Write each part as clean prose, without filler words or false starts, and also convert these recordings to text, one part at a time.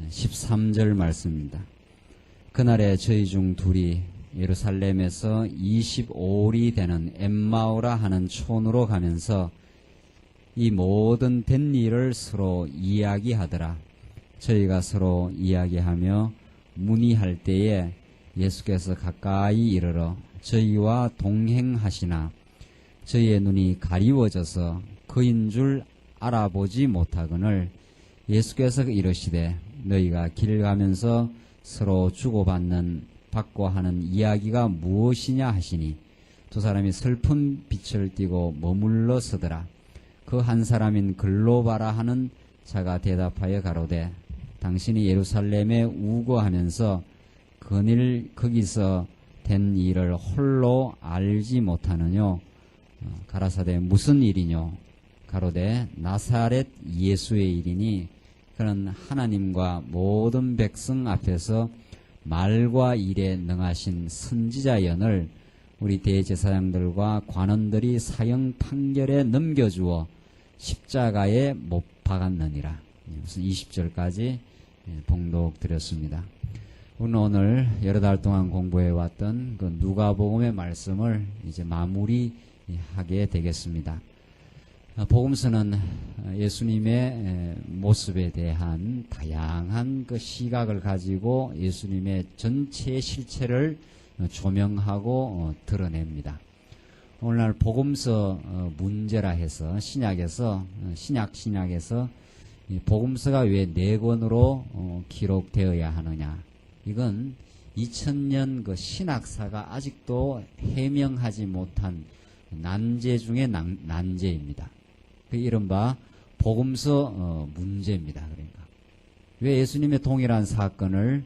13절 말씀입니다. 그날에 저희 중 둘이 예루살렘에서 25일이 되는 엠마오라 하는 촌으로 가면서 이 모든 된 일을 서로 이야기하더라. 저희가 서로 이야기하며 문의할 때에 예수께서 가까이 이르러 저희와 동행하시나 저희의 눈이 가리워져서 그인 줄 알아보지 못하거늘 예수께서 이르시되 너희가 길 가면서 서로 주고받고 하는 이야기가 무엇이냐 하시니 두 사람이 슬픈 빛을 띠고 머물러 서더라. 그 한 사람인 글로바라 하는 자가 대답하여 가로되 당신이 예루살렘에 우거하면서 그늘 거기서 된 일을 홀로 알지 못하느뇨. 가라사대 무슨 일이뇨. 가로되 나사렛 예수의 일이니 그는 하나님과 모든 백성 앞에서 말과 일에 능하신 선지자연을 우리 대제사장들과 관원들이 사형 판결에 넘겨주어 십자가에 못 박았느니라. 무슨 20절까지 봉독 드렸습니다. 우리는 오늘 여러 달 동안 공부해왔던 그 누가복음의 말씀을 이제 마무리하게 되겠습니다. 복음서는 예수님의 모습에 대한 다양한 그 시각을 가지고 예수님의 전체 실체를 조명하고 드러냅니다. 오늘날 복음서 문제라 해서 신약에서 복음서가 왜 4권으로 기록되어야 하느냐. 이건 2000년 그 신학사가 아직도 해명하지 못한 난제 중의 난제입니다. 그 이른바 복음서 문제입니다. 그러니까 왜 예수님의 동일한 사건을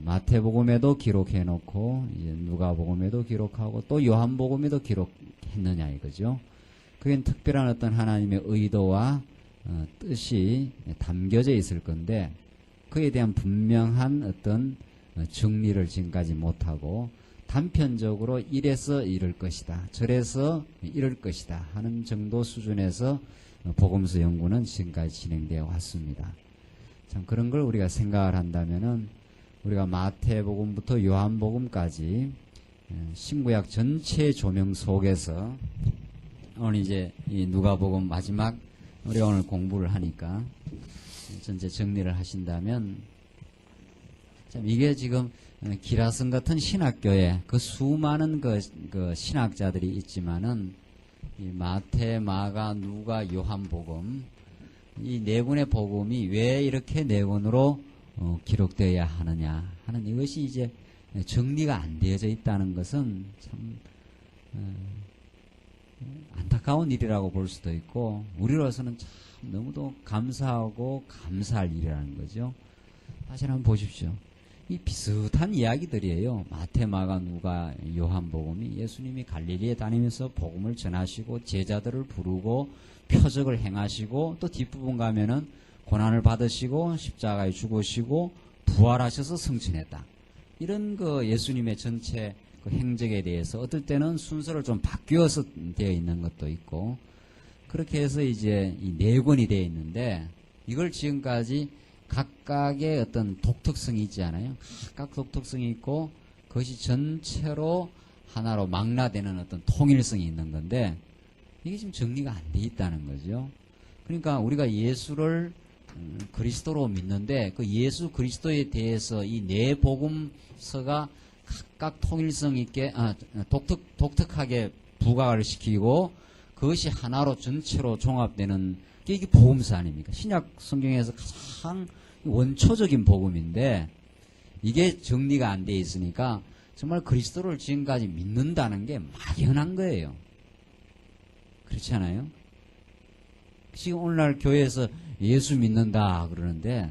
마태복음에도 기록해놓고 이제 누가복음에도 기록하고 또 요한복음에도 기록했느냐 이거죠. 그게 특별한 어떤 하나님의 의도와 뜻이 담겨져 있을 건데 그에 대한 분명한 어떤 정리를 지금까지 못하고 단편적으로 이래서 이럴 것이다, 저래서 이럴 것이다 하는 정도 수준에서 복음서 연구는 지금까지 진행되어 왔습니다. 참 그런 걸 우리가 생각을 한다면은 우리가 마태복음부터 요한복음까지 신구약 전체 조명 속에서 오늘 이제 이 누가복음 마지막 우리가 오늘 공부를 하니까 전체 정리를 하신다면 참 이게 지금 기라성 같은 신학교에 그 수많은 그 신학자들이 있지만은 이 마태, 마가, 누가, 요한복음 이 4권의 복음이 왜 이렇게 4권으로 기록되어야 하느냐 하는 이것이 이제 정리가 안 되어져 있다는 것은 참 안타까운 일이라고 볼 수도 있고 우리로서는 참 너무도 감사하고 감사할 일이라는 거죠. 다시 한번 보십시오. 이 비슷한 이야기들이에요. 마태, 마가, 누가, 요한복음이 예수님이 갈릴리에 다니면서 복음을 전하시고 제자들을 부르고 표적을 행하시고 또 뒷부분 가면은 고난을 받으시고 십자가에 죽으시고 부활하셔서 승천했다. 이런 그 예수님의 전체 그 행적에 대해서 어떨 때는 순서를 좀 바뀌어서 되어 있는 것도 있고 그렇게 해서 이제 이 4권이 되어 있는데 이걸 지금까지 각각의 어떤 독특성이 있지 않아요? 각각 독특성이 있고 그것이 전체로 하나로 망라되는 어떤 통일성이 있는 건데 이게 지금 정리가 안 돼 있다는 거죠. 그러니까 우리가 예수를 그리스도로 믿는데 그 예수 그리스도에 대해서 이 4복음서가 각각 통일성 있게 독특하게 부각을 시키고 그것이 하나로 전체로 종합되는 게 이게 복음서 아닙니까? 신약 성경에서 가장 원초적인 복음인데 이게 정리가 안 돼 있으니까 정말 그리스도를 지금까지 믿는다는 게 막연한 거예요. 그렇지 않아요? 지금 오늘날 교회에서 예수 믿는다 그러는데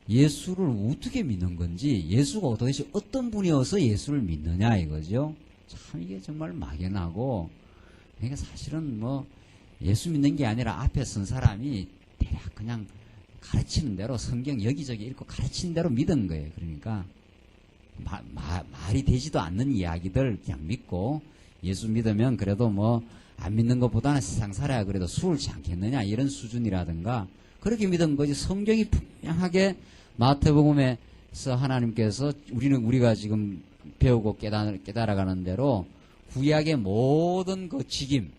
예수를 어떻게 믿는 건지 예수가 도대체 어떤 분이어서 예수를 믿느냐 이거죠. 참 이게 정말 막연하고 그러니까 사실은 뭐 예수 믿는 게 아니라 앞에 선 사람이 대략 그냥 가르치는 대로 성경 여기저기 읽고 가르치는 대로 믿은 거예요. 그러니까 말이 되지도 않는 이야기들 그냥 믿고 예수 믿으면 그래도 뭐 안 믿는 것보다는 세상 살아야 그래도 수월치 않겠느냐 이런 수준이라든가 그렇게 믿은 거지 성경이 분명하게 마태복음에서 하나님께서 우리가 지금 배우고 깨달아가는 대로 구약의 모든 그 직임,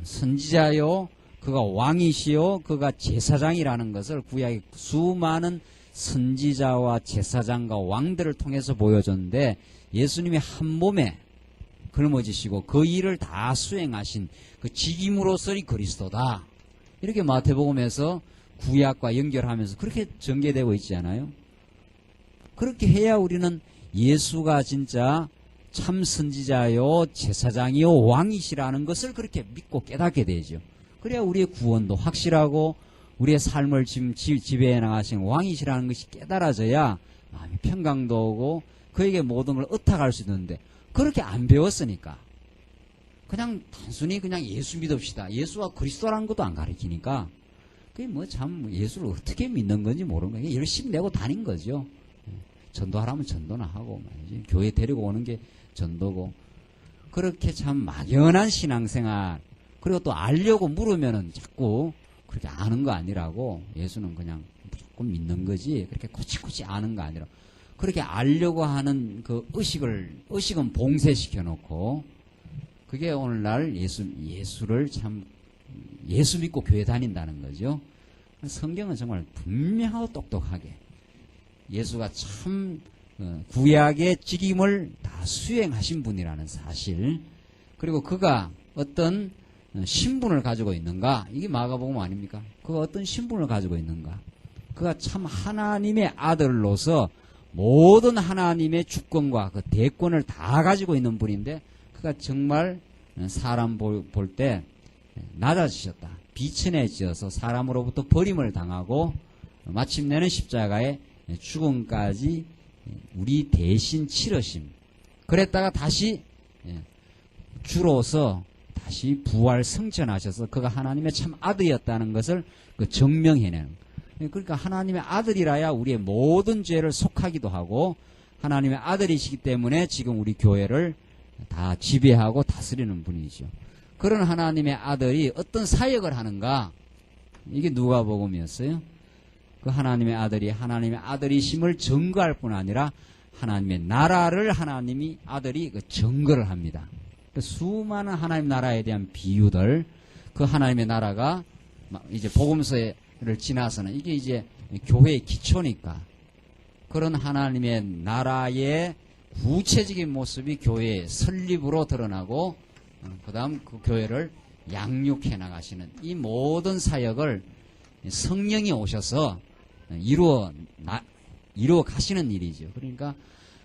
선지자요, 그가 왕이시요, 그가 제사장이라는 것을 구약의 수많은 선지자와 제사장과 왕들을 통해서 보여줬는데 예수님이 한 몸에 걸머지시고 그 일을 다 수행하신 그 직임으로서의 그리스도다. 이렇게 마태복음에서 구약과 연결하면서 그렇게 전개되고 있지 않아요? 그렇게 해야 우리는 예수가 진짜 참 선지자요, 제사장이요, 왕이시라는 것을 그렇게 믿고 깨닫게 되죠. 그래야 우리의 구원도 확실하고 우리의 삶을 지배해 나가신 왕이시라는 것이 깨달아져야 마음이 평강도 오고 그에게 모든 걸 의탁할 수 있는데 그렇게 안 배웠으니까 그냥 단순히 그냥 예수 믿읍시다. 예수가 그리스도라는 것도 안 가르치니까 그게 뭐 참 예수를 어떻게 믿는 건지 모르는 거예요. 열심히 내고 다닌 거죠. 전도하라면 전도나 하고 말이지. 교회 데리고 오는 게 전도고 그렇게 참 막연한 신앙생활 그리고 또 알려고 물으면은 자꾸 그렇게 아는 거 아니라고 예수는 그냥 무조건 믿는 거지 그렇게 코치코치 아는 거 아니라 그렇게 알려고 하는 그 의식은 봉쇄시켜 놓고 그게 오늘날 예수를 참 예수 믿고 교회 다닌다는 거죠. 성경은 정말 분명하고 똑똑하게 예수가 참 구약의 직임을 다 수행하신 분이라는 사실 그리고 그가 어떤 신분을 가지고 있는가 이게 마가복음 아닙니까? 그가 어떤 신분을 가지고 있는가 그가 참 하나님의 아들로서 모든 하나님의 주권과 그 대권을 다 가지고 있는 분인데 그가 정말 사람 볼 때 낮아지셨다. 비천해지어서 사람으로부터 버림을 당하고 마침내는 십자가에 죽음까지 우리 대신 치러심. 그랬다가 다시 주로서 다시 부활 승천하셔서 그가 하나님의 참 아들이었다는 것을 그 증명해내는. 그러니까 하나님의 아들이라야 우리의 모든 죄를 속하기도 하고 하나님의 아들이시기 때문에 지금 우리 교회를 다 지배하고 다스리는 분이죠. 그런 하나님의 아들이 어떤 사역을 하는가? 이게 누가복음이었어요. 그 하나님의 아들이 하나님의 아들이심을 증거할 뿐 아니라 하나님의 나라를 하나님이 아들이 그 증거를 합니다. 그 수많은 하나님 나라에 대한 비유들, 그 하나님의 나라가 이제 복음서를 지나서는 이게 이제 교회의 기초니까 그런 하나님의 나라의 구체적인 모습이 교회의 설립으로 드러나고 그 다음 그 교회를 양육해 나가시는 이 모든 사역을 성령이 오셔서 이루어 가시는 일이죠. 그러니까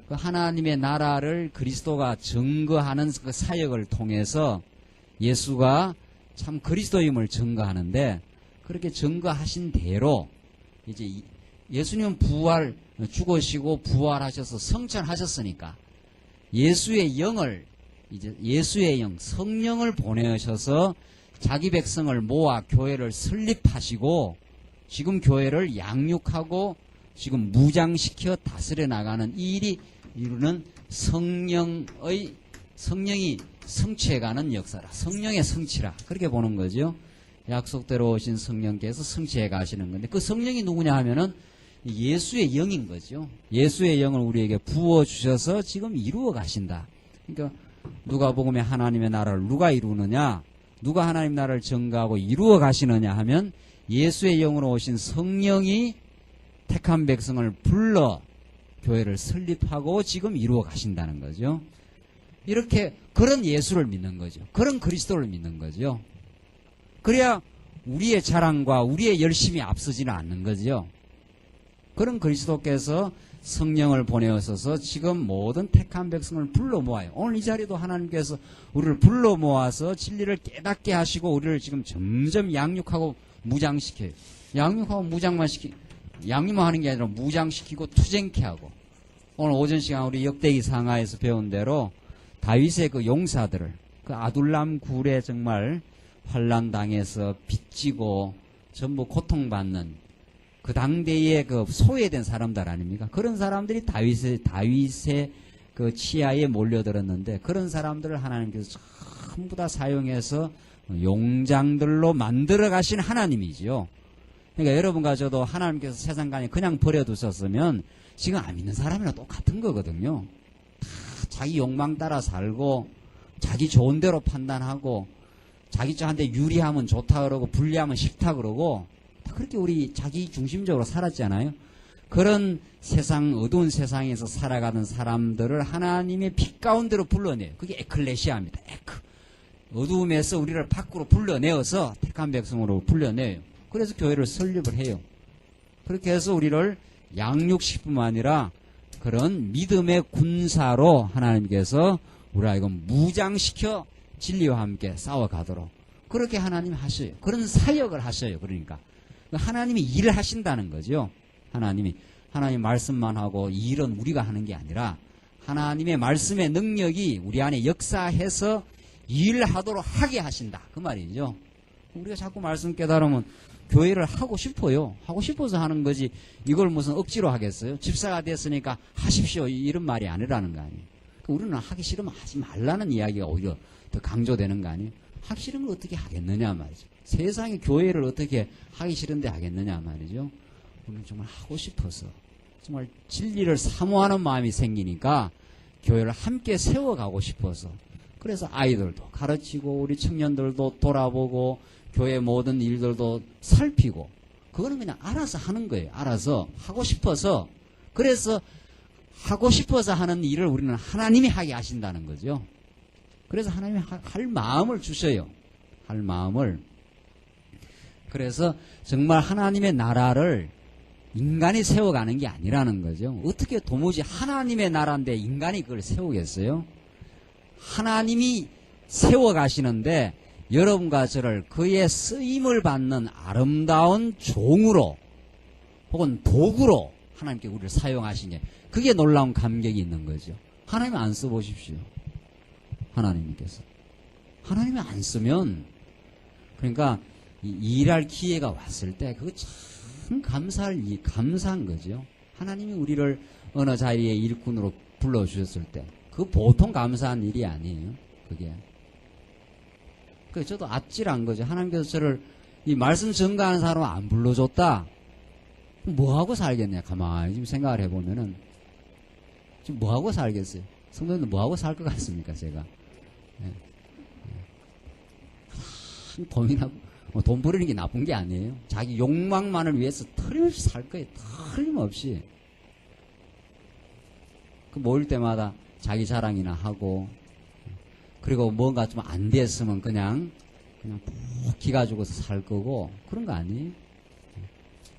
그 하나님의 나라를 그리스도가 증거하는 그 사역을 통해서 예수가 참 그리스도임을 증거하는데 그렇게 증거하신 대로 이제 예수님은 죽으시고 부활하셔서 성천하셨으니까 예수의 영을 이제 예수의 영 성령을 보내셔서 자기 백성을 모아 교회를 설립하시고 지금 교회를 양육하고 지금 무장시켜 다스려 나가는 이 일이 이루는 성령이 성취해가는 역사라. 성령의 성취라. 그렇게 보는 거죠. 약속대로 오신 성령께서 성취해 가시는 건데 그 성령이 누구냐 하면은 예수의 영인 거죠. 예수의 영을 우리에게 부어주셔서 지금 이루어 가신다. 그러니까 누가복음의 하나님의 나라를 누가 이루느냐? 누가 하나님 나라를 증거하고 이루어 가시느냐 하면 예수의 영으로 오신 성령이 택한 백성을 불러 교회를 설립하고 지금 이루어 가신다는 거죠. 이렇게 그런 예수를 믿는 거죠. 그런 그리스도를 믿는 거죠. 그래야 우리의 자랑과 우리의 열심이 앞서지는 않는 거죠. 그런 그리스도께서 성령을 보내어서 지금 모든 택한 백성을 불러 모아요. 오늘 이 자리도 하나님께서 우리를 불러 모아서 진리를 깨닫게 하시고 우리를 지금 점점 양육하고 무장시켜요. 양육하고 양육만 하는 게 아니라 무장시키고 투쟁케 하고 오늘 오전 시간 우리 역대기 상하에서 배운 대로 다윗의 그 용사들을 그 아둘람 굴에 정말 환난 당해서 빚지고 전부 고통받는 그 당대의 그 소외된 사람들 아닙니까? 그런 사람들이 다윗의 그 치하에 몰려들었는데 그런 사람들을 하나님께서 전부 다 사용해서 용장들로 만들어 가신 하나님이지요. 그러니까 여러분과 저도 하나님께서 세상간에 그냥 버려두셨으면 지금 안 믿는 사람이랑 똑같은 거거든요. 다 자기 욕망 따라 살고 자기 좋은 대로 판단하고 자기 저한테 유리하면 좋다 그러고 불리하면 싫다 그러고 다 그렇게 우리 자기 중심적으로 살았잖아요. 그런 세상, 어두운 세상에서 살아가는 사람들을 하나님의 빛 가운데로 불러내요. 그게 에클레시아입니다. 어두움에서 우리를 밖으로 불러내어서 택한 백성으로 불러내요. 그래서 교회를 설립을 해요. 그렇게 해서 우리를 양육시뿐만 아니라 그런 믿음의 군사로 하나님께서 우리 하여금 무장시켜 진리와 함께 싸워가도록 그렇게 하나님 하셔요. 그런 사역을 하셔요. 그러니까 하나님이 일을 하신다는 거죠. 하나님 말씀만 하고 이 일은 우리가 하는 게 아니라 하나님의 말씀의 능력이 우리 안에 역사해서 일하도록 하게 하신다. 그 말이죠. 우리가 자꾸 말씀 깨달으면 교회를 하고 싶어요. 하고 싶어서 하는 거지 이걸 무슨 억지로 하겠어요? 집사가 됐으니까 하십시오 이런 말이 아니라는 거 아니에요. 우리는 하기 싫으면 하지 말라는 이야기가 오히려 더 강조되는 거 아니에요? 하기 싫은 걸 어떻게 하겠느냐 말이죠. 세상에 교회를 어떻게 하기 싫은데 하겠느냐 말이죠. 우리는 정말 하고 싶어서 정말 진리를 사모하는 마음이 생기니까 교회를 함께 세워가고 싶어서 그래서 아이들도 가르치고 우리 청년들도 돌아보고 교회 모든 일들도 살피고 그거는 그냥 알아서 하는 거예요. 알아서 하고 싶어서 그래서 하고 싶어서 하는 일을 우리는 하나님이 하게 하신다는 거죠. 그래서 하나님이 할 마음을 주셔요. 할 마음을. 그래서 정말 하나님의 나라를 인간이 세워가는 게 아니라는 거죠. 어떻게 도무지 하나님의 나라인데 인간이 그걸 세우겠어요? 하나님이 세워가시는데 여러분과 저를 그의 쓰임을 받는 아름다운 종으로 혹은 도구로 하나님께 우리를 사용하시니 그게 놀라운 감격이 있는 거죠. 하나님 안 써보십시오. 하나님께서. 하나님이 안 쓰면 그러니까 일할 기회가 왔을 때 그거 참 감사한 거죠. 하나님이 우리를 어느 자리에 일꾼으로 불러주셨을 때 그 보통 감사한 일이 아니에요. 그게. 그래서 저도 아찔한 거죠. 하나님께서 저를 이 말씀 전가하는 사람을 안 불러줬다. 뭐하고 살겠냐. 가만히 좀 생각을 해보면은 지금 뭐하고 살겠어요. 성도님들 뭐하고 살 것 같습니까? 제가. 고민하고 돈 버리는 게 나쁜 게 아니에요. 자기 욕망만을 위해서 틀림없이 살 거예요. 틀림없이. 그 모일 때마다 자기 자랑이나 하고 그리고 뭔가 좀 안 됐으면 그냥 푹 기가 죽어서 살 거고 그런 거 아니에요?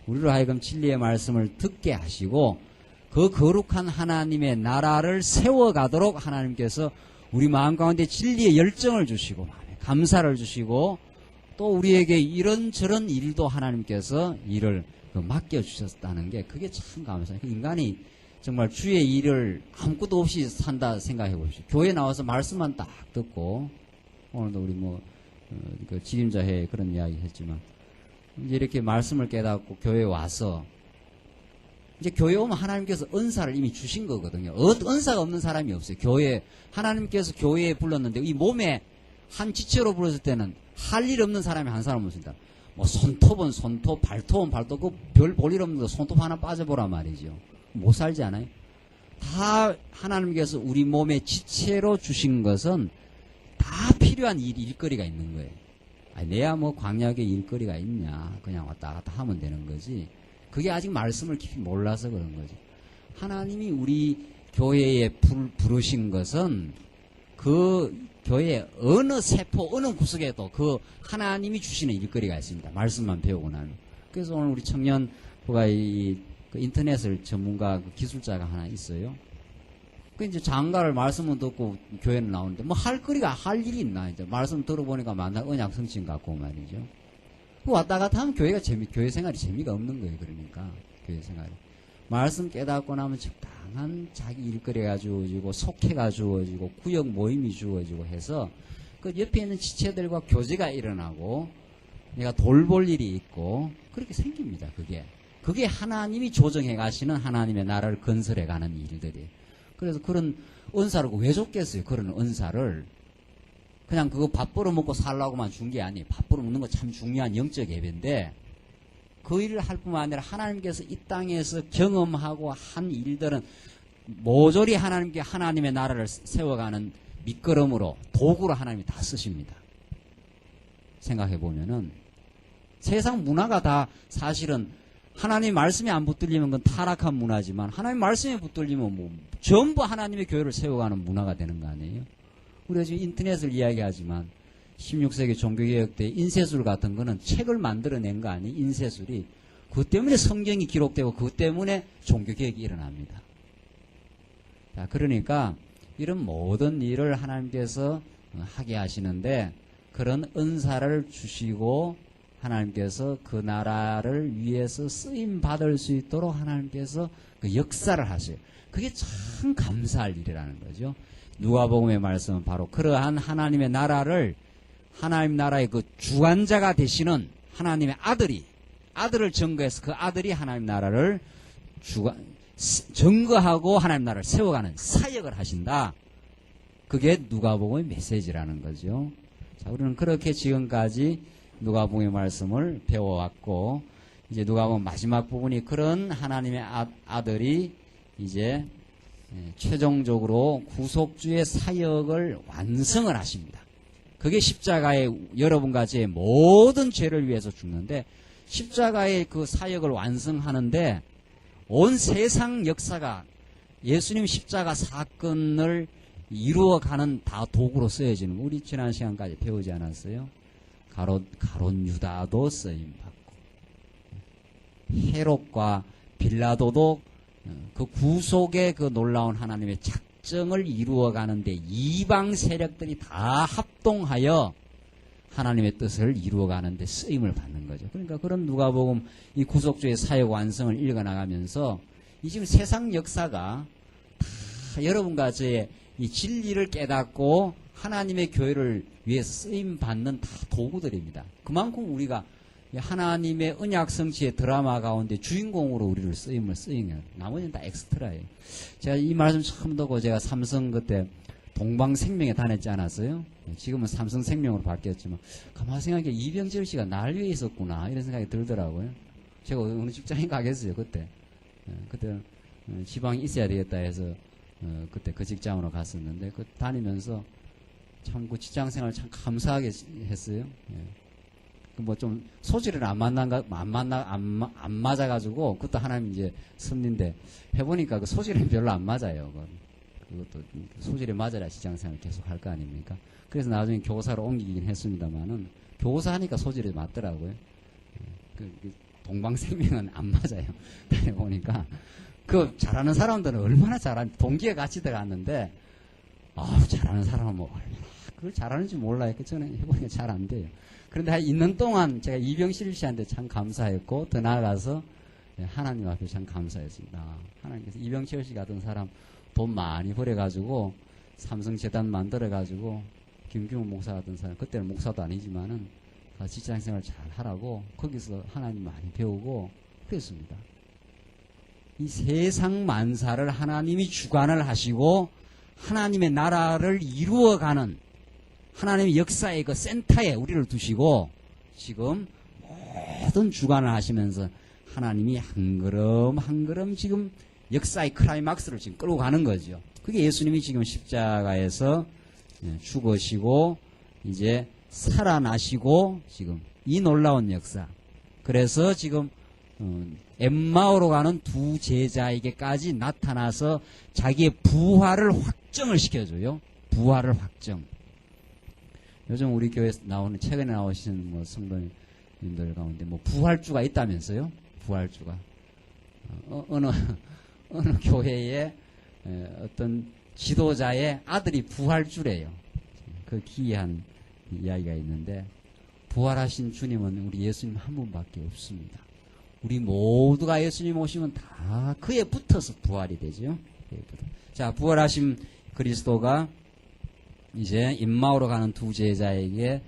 우리로 하여금 진리의 말씀을 듣게 하시고 그 거룩한 하나님의 나라를 세워가도록 하나님께서 우리 마음 가운데 진리의 열정을 주시고 감사를 주시고 또 우리에게 이런저런 일도 하나님께서 일을 맡겨주셨다는 게 그게 참 감사해요. 인간이 정말 주의 일을 아무것도 없이 산다 생각해 보십시오. 교회 나와서 말씀만 딱 듣고 오늘도 우리 그 지림자회 그런 이야기 했지만 이제 이렇게 말씀을 깨닫고 교회에 와서 이제 교회 오면 하나님께서 은사를 이미 주신 거거든요. 은사가 없는 사람이 없어요. 하나님께서 교회에 불렀는데 이 몸에 한 지체로 불렀을 때는 할 일 없는 사람이 한 사람 없습니다. 손톱은 손톱, 발톱은 발톱, 그 별 볼 일 없는데 손톱 하나 빠져보란 말이죠. 못 살지 않아요? 다 하나님께서 우리 몸의 지체로 주신 것은 다 필요한 일거리가 있는 거예요. 내야 광야에 일거리가 있냐. 그냥 왔다 갔다 하면 되는 거지. 그게 아직 말씀을 깊이 몰라서 그런 거지. 하나님이 우리 교회에 부르신 것은 그 교회의 어느 세포, 어느 구석에도 그 하나님이 주시는 일거리가 있습니다. 말씀만 배우고 나면. 그래서 오늘 우리 청년부가 그 인터넷을 전문가 기술자가 하나 있어요. 그 이제 장가를 말씀을 듣고 교회는 나오는데 할 일이 있나 이제 말씀 들어보니까 만날 언약 성취인 같고 말이죠. 왔다 갔다 하면 교회 생활이 재미가 없는 거예요. 그러니까 교회 생활이 말씀 깨닫고 나면 적당한 자기 일거리가 주어지고 속회가 주어지고 구역 모임이 주어지고 해서 그 옆에 있는 지체들과 교제가 일어나고 내가 돌볼 일이 있고 그렇게 생깁니다. 그게 하나님이 조정해 가시는 하나님의 나라를 건설해 가는 일들이에요. 그래서 그런 은사를 왜 줬겠어요? 그런 은사를 그냥 그거 밥 벌어 먹고 살라고만 준 게 아니에요. 밥 벌어 먹는 거 참 중요한 영적 예배인데 그 일을 할 뿐만 아니라 하나님께서 이 땅에서 경험하고 한 일들은 모조리 하나님의 나라를 세워가는 밑거름으로 도구로 하나님이 다 쓰십니다. 생각해 보면은 세상 문화가 다 사실은 하나님 말씀이 안 붙들리면 그건 타락한 문화지만 하나님 말씀이 붙들리면 뭐 전부 하나님의 교회를 세워가는 문화가 되는 거 아니에요? 우리가 지금 인터넷을 이야기하지만 16세기 종교개혁 때 인쇄술 같은 거는 책을 만들어낸 거 아니에요? 인쇄술이. 그것 때문에 성경이 기록되고 그것 때문에 종교개혁이 일어납니다. 자, 그러니까 이런 모든 일을 하나님께서 하게 하시는데 그런 은사를 주시고 하나님께서 그 나라를 위해서 쓰임 받을 수 있도록 하나님께서 그 역사를 하세요. 그게 참 감사할 일이라는 거죠. 누가복음의 말씀은 바로 그러한 하나님의 나라를 하나님 나라의 그 주관자가 되시는 하나님의 아들을 증거해서 그 아들이 하나님 나라를 증거하고 하나님 나라를 세워가는 사역을 하신다. 그게 누가복음의 메시지라는 거죠. 자, 우리는 그렇게 지금까지 누가복음의 말씀을 배워왔고 이제 누가복음 마지막 부분이 그런 하나님의 아들이 이제 최종적으로 구속주의 사역을 완성을 하십니다. 그게 십자가의 여러분과 제 모든 죄를 위해서 죽는데 십자가의 그 사역을 완성하는데 온 세상 역사가 예수님 십자가 사건을 이루어가는 다 도구로 쓰여지는 거 우리 지난 시간까지 배우지 않았어요? 가롯 유다도 쓰임받고 헤롯과 빌라도도 그 구속의 그 놀라운 하나님의 작정을 이루어가는데 이방 세력들이 다 합동하여 하나님의 뜻을 이루어가는데 쓰임을 받는 거죠. 그러니까 그런 누가복음 이 구속주의 사역 완성을 읽어나가면서 이 지금 세상 역사가 다 여러분과 저의 이 진리를 깨닫고 하나님의 교회를 위해서 쓰임 받는 다 도구들입니다. 그만큼 우리가 하나님의 언약 성취의 드라마 가운데 주인공으로 우리를 쓰임해요. 나머지는 다 엑스트라예요. 제가 이 말씀 처음 듣고 제가 삼성 그때 동방생명에 다녔지 않았어요? 지금은 삼성생명으로 바뀌었지만 가만히 생각해 이병철 씨가 날 위해 있었구나 이런 생각이 들더라고요. 제가 어느 직장에 가겠어요 그때. 그때 지방에 있어야 되겠다 해서 그때 그 직장으로 갔었는데 그 다니면서 참 그 직장생활 참 감사하게 했어요. 뭐 좀 소질을 안 맞아가지고 그것도 하나님 이제 섭리인데 해보니까 그 소질은 별로 안 맞아요. 그것도 소질이 맞아야 직장생활 계속 할 거 아닙니까? 그래서 나중에 교사로 옮기긴 했습니다만은 교사하니까 소질이 맞더라고요. 그 동방생명은 안 맞아요. 다녀보니까 그 잘하는 사람들은 얼마나 잘하는지 동기가 같이 들어갔는데 잘하는 사람은 뭐 얼마나 그걸 잘하는지 몰라요. 저는 해보니까 잘 안 돼요. 그런데 있는 동안 제가 이병실 씨한테 참 감사했고 더 나아가서 하나님 앞에 참 감사했습니다. 하나님께서 이병실 씨 같은 사람 돈 많이 벌여가지고 삼성재단 만들어가지고 김규문 목사 같은 사람 그때는 목사도 아니지만은 직장생활 잘 하라고 거기서 하나님 많이 배우고 그랬습니다. 이 세상 만사를 하나님이 주관을 하시고 하나님의 나라를 이루어가는 하나님의 역사의 그 센터에 우리를 두시고 지금 모든 주관을 하시면서 하나님이 한 걸음 한 걸음 지금 역사의 클라이막스를 지금 끌고 가는 거죠. 그게 예수님이 지금 십자가에서 죽으시고 이제 살아나시고 지금 이 놀라운 역사. 그래서 지금 엠마오로 가는 두 제자에게까지 나타나서 자기의 부활을 확정을 시켜줘요. 부활을 확정. 요즘 우리 교회에서 나오는 최근에 나오시는 뭐 성도님들 가운데 뭐 부활주가 있다면서요? 부활주가 어느 교회에 어떤 지도자의 아들이 부활주래요. 그 기이한 이야기가 있는데 부활하신 주님은 우리 예수님 한 분밖에 없습니다. 우리 모두가 예수님 오시면 다 그에 붙어서 부활이 되죠. 자, 부활하신 그리스도가 이제 임마오로 가는 두 제자에게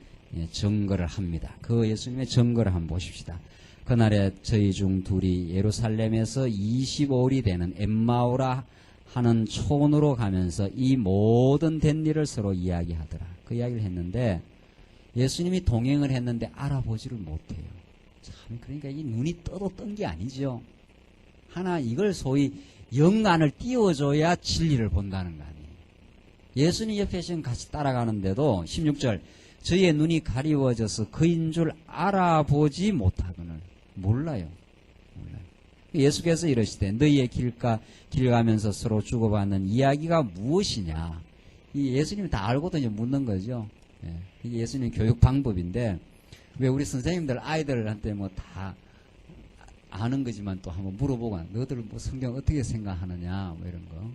증거를 합니다. 그 예수님의 증거를 한번 보십시다. 그날에 저희 중 둘이 예루살렘에서 25일이 되는 엠마오라 하는 촌으로 가면서 이 모든 된 일을 서로 이야기하더라. 그 이야기를 했는데 예수님이 동행을 했는데 알아보지를 못해요. 참, 그러니까 이 눈이 떠도 뜬 게 아니죠. 하나, 이걸 소위 영안을 띄워줘야 진리를 본다는 거 아니에요. 예수님 옆에 지금 같이 따라가는데도 16절, 저희의 눈이 가리워져서 그인 줄 알아보지 못하거늘. 몰라요. 예수께서 이러시되 너희의 길 가면서 서로 주고받는 이야기가 무엇이냐. 이 예수님이 다 알고도 이제 묻는 거죠. 예. 이게 예수님 교육 방법인데, 왜 우리 선생님들 아이들한테 뭐 다 아는 거지만 또 한번 물어보고, 너희들 뭐 성경 어떻게 생각하느냐, 뭐 이런 거.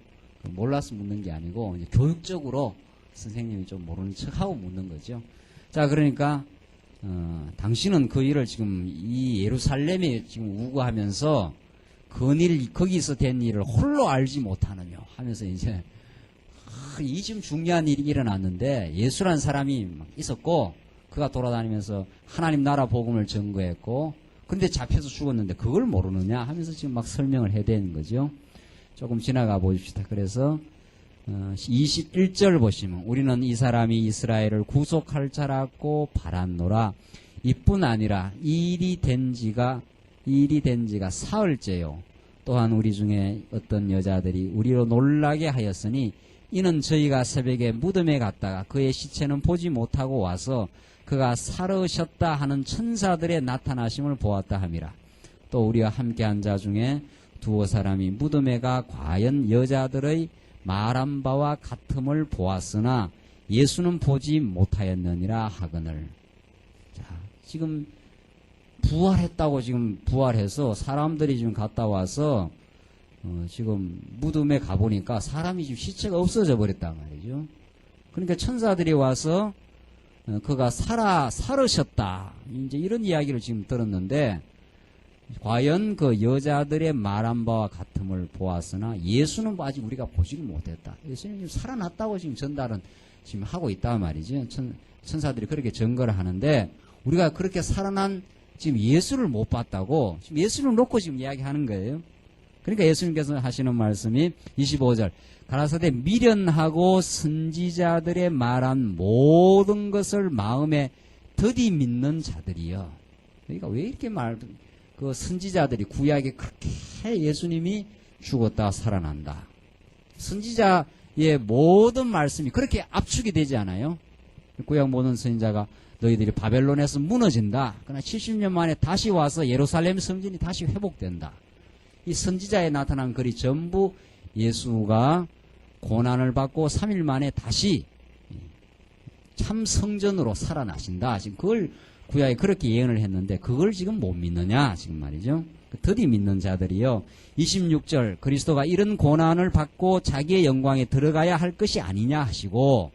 몰라서 묻는 게 아니고, 이제 교육적으로 선생님이 좀 모르는 척하고 묻는 거죠. 자, 그러니까, 당신은 그 일을 지금 이 예루살렘에 지금 우거하면서 거기서 된 일을 홀로 알지 못하느냐 하면서 이제, 이 지금 중요한 일이 일어났는데 예수란 사람이 막 있었고, 그가 돌아다니면서 하나님 나라 복음을 전거했고, 근데 잡혀서 죽었는데 그걸 모르느냐 하면서 지금 막 설명을 해야 되는 거죠. 조금 지나가 보십시다. 그래서 21절 보시면, 우리는 이 사람이 이스라엘을 구속할 자라고 바랐노라. 이뿐 아니라 일이 된 지가 사흘째요. 또한 우리 중에 어떤 여자들이 우리로 놀라게 하였으니, 이는 저희가 새벽에 무덤에 갔다가 그의 시체는 보지 못하고 와서 그가 살으셨다 하는 천사들의 나타나심을 보았다 함이라. 또 우리와 함께한 자 중에 두어 사람이 무덤에 가 과연 여자들의 말한 바와 같음을 보았으나 예수는 보지 못하였느니라 하거늘. 자, 지금 부활했다고 지금 부활해서 사람들이 지금 갔다 와서 지금 무덤에 가보니까 사람이 지금 시체가 없어져 버렸단 말이죠. 그러니까 천사들이 와서 그가 살으셨다, 이제 이런 이야기를 지금 들었는데, 과연 그 여자들의 말한 바와 같음을 보았으나 예수는 아직 우리가 보지를 못했다. 예수님 살아났다고 지금 전달은 지금 하고 있단 말이죠. 천사들이 그렇게 증거를 하는데, 우리가 그렇게 살아난 지금 예수를 못 봤다고 지금 예수를 놓고 지금 이야기하는 거예요. 그러니까 예수님께서 하시는 말씀이 25절, 가라사대 미련하고 선지자들의 말한 모든 것을 마음에 더디 믿는 자들이여. 그러니까 왜 이렇게 그 선지자들이 구약에 그렇게 예수님이 죽었다 살아난다, 선지자의 모든 말씀이 그렇게 압축이 되지 않아요? 구약 모든 선지자가 너희들이 바벨론에서 무너진다, 그러나 70년 만에 다시 와서 예루살렘 성전이 다시 회복된다, 이 선지자에 나타난 글이 전부 예수가 고난을 받고 3일 만에 다시 참 성전으로 살아나신다, 지금 그걸 구약에 그렇게 예언을 했는데 그걸 지금 못 믿느냐 지금 말이죠. 더디 믿는 자들이요. 26절, 그리스도가 이런 고난을 받고 자기의 영광에 들어가야 할 것이 아니냐 하시고,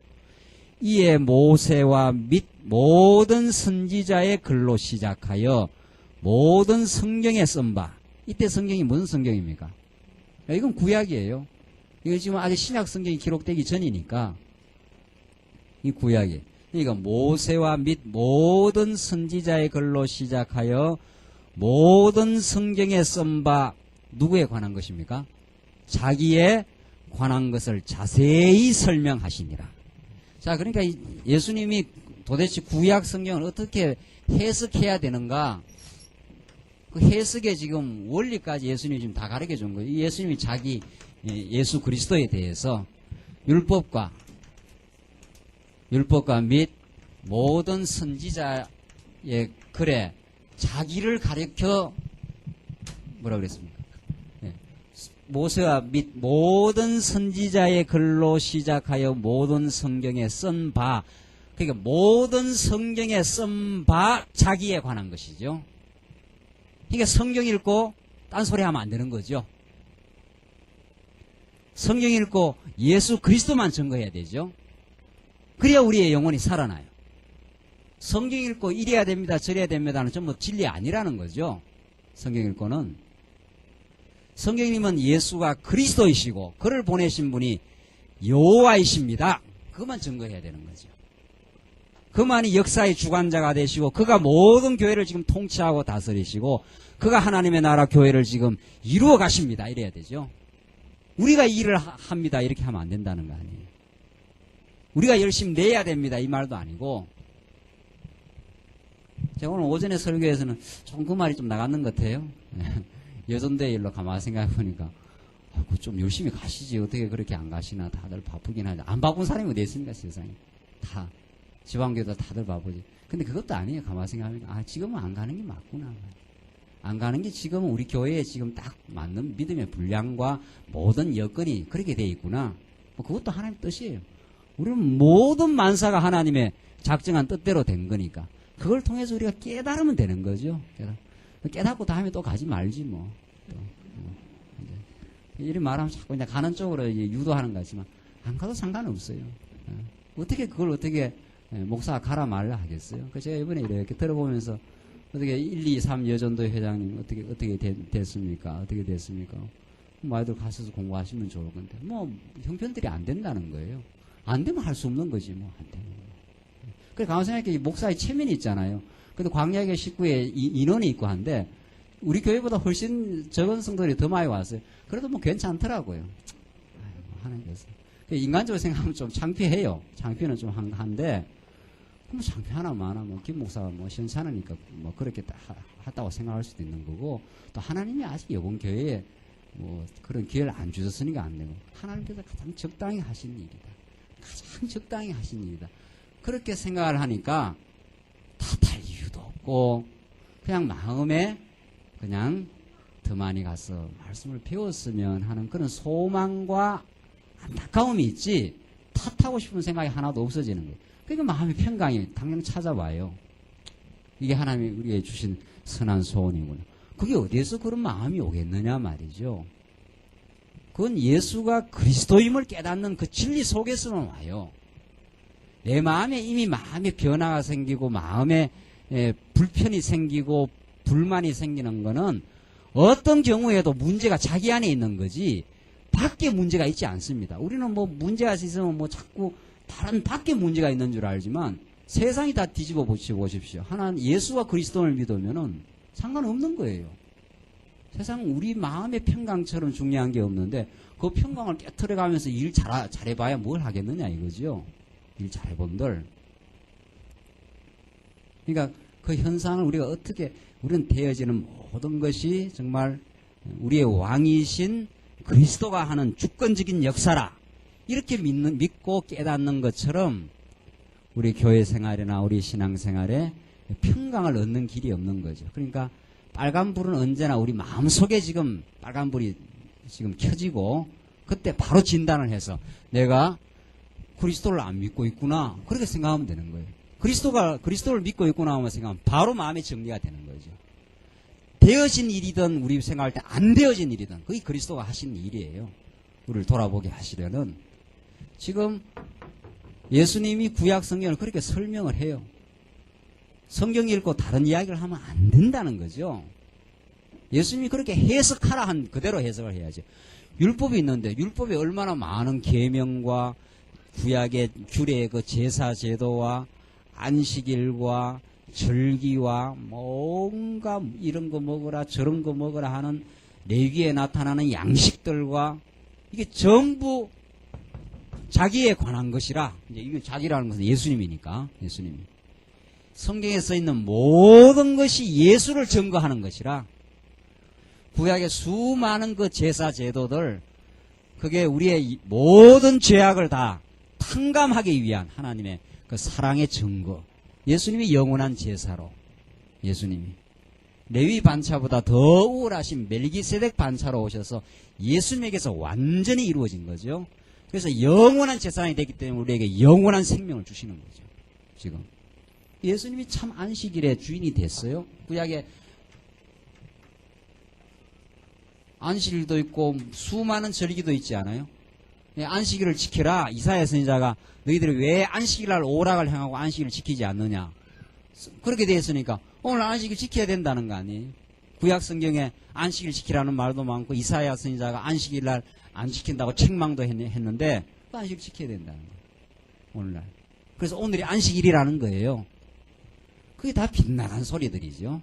이에 모세와 및 모든 선지자의 글로 시작하여 모든 성경에 쓴 바, 이때 성경이 무슨 성경입니까? 이건 구약이에요. 이거 지금 아직 신약 성경이 기록되기 전이니까 이 구약이. 그러니까 모세와 및 모든 선지자의 글로 시작하여 모든 성경에 쓴 바, 누구에 관한 것입니까? 자기에 관한 것을 자세히 설명하시니라. 자, 그러니까 예수님이 도대체 구약 성경을 어떻게 해석해야 되는가, 그 해석의 지금 원리까지 예수님이 지금 다 가르쳐 준 거예요. 예수님이 자기 예수 그리스도에 대해서 율법과 및 모든 선지자의 글에 자기를 가르쳐 뭐라 그랬습니까? 모세와 및 모든 선지자의 글로 시작하여 모든 성경에 쓴 바, 그러니까 모든 성경에 쓴 바 자기에 관한 것이죠. 그러니까 성경 읽고 딴소리 하면 안 되는 거죠. 성경 읽고 예수 그리스도만 증거해야 되죠. 그래야 우리의 영혼이 살아나요. 성경 읽고 이래야 됩니다, 저래야 됩니다는 전부 진리 아니라는 거죠. 성경 읽고는. 성경님은 예수가 그리스도이시고 그를 보내신 분이 여호와이십니다, 그것만 증거해야 되는 거죠. 그만이 역사의 주관자가 되시고 그가 모든 교회를 지금 통치하고 다스리시고 그가 하나님의 나라 교회를 지금 이루어 가십니다, 이래야 되죠. 우리가 이 일을 합니다, 이렇게 하면 안 된다는 거 아니에요. 우리가 열심히 내야 됩니다, 이 말도 아니고. 제가 오늘 오전에 설교에서는 좀 그 말이 좀 나갔는 것 같아요. 여전대 일로 가만히 생각해 보니까 좀 열심히 가시지 어떻게 그렇게 안 가시나. 다들 바쁘긴 하죠. 안 바쁜 사람이 어디 있습니까 세상에. 다 지방교도 다들 바쁘지. 근데 그것도 아니에요. 가만히 생각하니까 지금은 안 가는 게 맞구나. 안 가는 게 지금은 우리 교회에 지금 딱 맞는 믿음의 분량과 모든 여건이 그렇게 돼 있구나. 그것도 하나님의 뜻이에요. 우리는 모든 만사가 하나님의 작정한 뜻대로 된 거니까 그걸 통해서 우리가 깨달으면 되는 거죠. 깨닫고 다음에 또 가지 말지 뭐. 이런 말하면 자꾸 이제 가는 쪽으로 이제 유도하는 것 같지만 안 가도 상관없어요. 어떻게 그걸 어떻게 목사가 가라 말라 하겠어요. 그래서 제가 이번에 이렇게 들어보면서 어떻게 1, 2, 3 여전도 회장님 어떻게 됐습니까? 어떻게 됐습니까? 아이들 가셔서 공부하시면 좋을 건데 뭐 형편들이 안 된다는 거예요. 안 되면 할 수 없는 거지 뭐. 안 되면. 그래 가만 생각해 목사의 체면이 있잖아요. 근데 광야교 식구에 인원이 있고 한데 우리 교회보다 훨씬 적은 성도들이 더 많이 왔어요. 그래도 뭐 괜찮더라고요. 하나님께서. 인간적으로 생각하면 좀 창피해요. 창피는 좀 한데 뭐 창피 하나 마나 뭐 김 목사가 뭐 시원찮으니까 뭐 그렇게 했다고 생각할 수도 있는 거고 또 하나님이 아직 이번 교회에 뭐 그런 기회를 안 주셨으니까 안 되고 하나님께서 가장 적당히 하신 일이다. 가장 적당히 하신 일이다. 그렇게 생각을 하니까 탓할 이유도 없고 그냥 마음에 그냥 더 많이 가서 말씀을 배웠으면 하는 그런 소망과 안타까움이 있지 탓하고 싶은 생각이 하나도 없어지는 거예요. 그러니까 마음의 평강이 당연히 찾아와요. 이게 하나님이 우리에게 주신 선한 소원이구나. 그게 어디에서 그런 마음이 오겠느냐 말이죠. 그건 예수가 그리스도임을 깨닫는 그 진리 속에서만 와요. 내 마음에 이미 마음의 변화가 생기고 마음에 불편이 생기고 불만이 생기는 거는 어떤 경우에도 문제가 자기 안에 있는 거지 밖에 문제가 있지 않습니다. 우리는 뭐 문제가 있으면 뭐 자꾸 다른 밖에 문제가 있는 줄 알지만 세상이 다 뒤집어 보십시오. 하나님 예수와 그리스도를 믿으면은 상관없는 거예요. 세상 우리 마음의 평강처럼 중요한 게 없는데 그 평강을 깨트려가면서 일 잘해봐야 뭘 하겠느냐 이거죠. 일 잘해본들. 그러니까 그 현상을 우리가 어떻게 우리는 되어지는 모든 것이 정말 우리의 왕이신 그리스도가 하는 주권적인 역사라 이렇게 믿고 깨닫는 것처럼 우리 교회 생활이나 우리 신앙 생활에 평강을 얻는 길이 없는 거죠. 그러니까 빨간불은 언제나 우리 마음속에 지금 빨간불이 지금 켜지고 그때 바로 진단을 해서 내가 그리스도를 안 믿고 있구나 그렇게 생각하면 되는 거예요. 그리스도를 믿고 있구나 하면 생각하면 바로 마음의 정리가 되는 거죠. 되어진 일이든 우리 생각할 때 안 되어진 일이든 그게 그리스도가 하신 일이에요. 우리를 돌아보게 하시려는. 지금 예수님이 구약 성경을 그렇게 설명을 해요. 성경 읽고 다른 이야기를 하면 안 된다는 거죠. 예수님이 그렇게 해석하라 한 그대로 해석을 해야죠. 율법이 있는데 율법에 얼마나 많은 계명과 구약의 규례의 그 제사 제도와 안식일과 절기와 뭔가 이런 거 먹으라 저런 거 먹으라 하는 레위기에 나타나는 양식들과 이게 전부 자기에 관한 것이라. 이제 이게 자기라는 것은 예수님이니까 예수님이 성경에 써 있는 모든 것이 예수를 증거하는 것이라. 구약의 수많은 그 제사 제도들 그게 우리의 모든 죄악을 다 탕감하기 위한 하나님의 그 사랑의 증거. 예수님이 영원한 제사로 예수님이 레위 반차보다 더 우월하신 멜기세덱 반차로 오셔서 예수님에게서 완전히 이루어진 거죠. 그래서 영원한 제사장이 되기 때문에 우리에게 영원한 생명을 주시는 거죠. 지금 예수님이 참 안식일의 주인이 됐어요. 구약에 안식일도 있고 수많은 절기도 있지 않아요? 안식일을 지켜라. 이사야 선지자가 너희들이 왜 안식일날 오락을 행하고 안식일을 지키지 않느냐. 그렇게 되어 있으니까 오늘 안식일 지켜야 된다는 거 아니에요? 구약 성경에 안식일 지키라는 말도 많고 이사야 선지자가 안식일날 안 지킨다고 책망도 했는데 그 안식일 지켜야 된다는 거예요. 오늘날. 그래서 오늘이 안식일이라는 거예요. 그게 다 빗나간 소리들이죠.